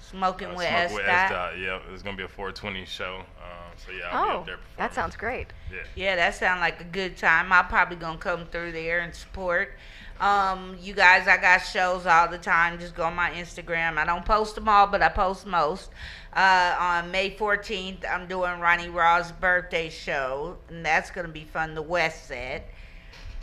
Speaker 3: Smoking with S. Dot.
Speaker 4: Yeah, it's going to be a 420 show. So yeah, I'll be up there performing.
Speaker 2: That sounds great.
Speaker 3: Yeah, that sounds like a good time. I'm probably going to come through there and support. You guys, I got shows all the time. Just go on my Instagram. I don't post them all, but I post most. On May 14th, I'm doing Ronnie Raw's birthday show, and that's going to be fun, the West Set.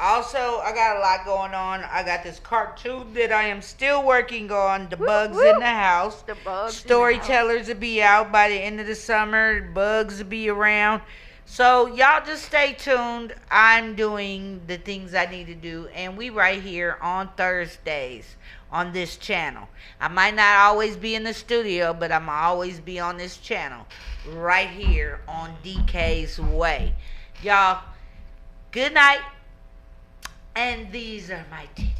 Speaker 3: Also, I got a lot going on. I got this cartoon that I am still working on, The Bugs in the House.
Speaker 2: The Bugs
Speaker 3: Storytellers will be out by the end of the summer. Bugs will be around. So, y'all just stay tuned. I'm doing the things I need to do, and we right here on Thursdays on this channel. I might not always be in the studio, but I'm always be on this channel right here on DK's Way. Y'all, good night. And these are my titties.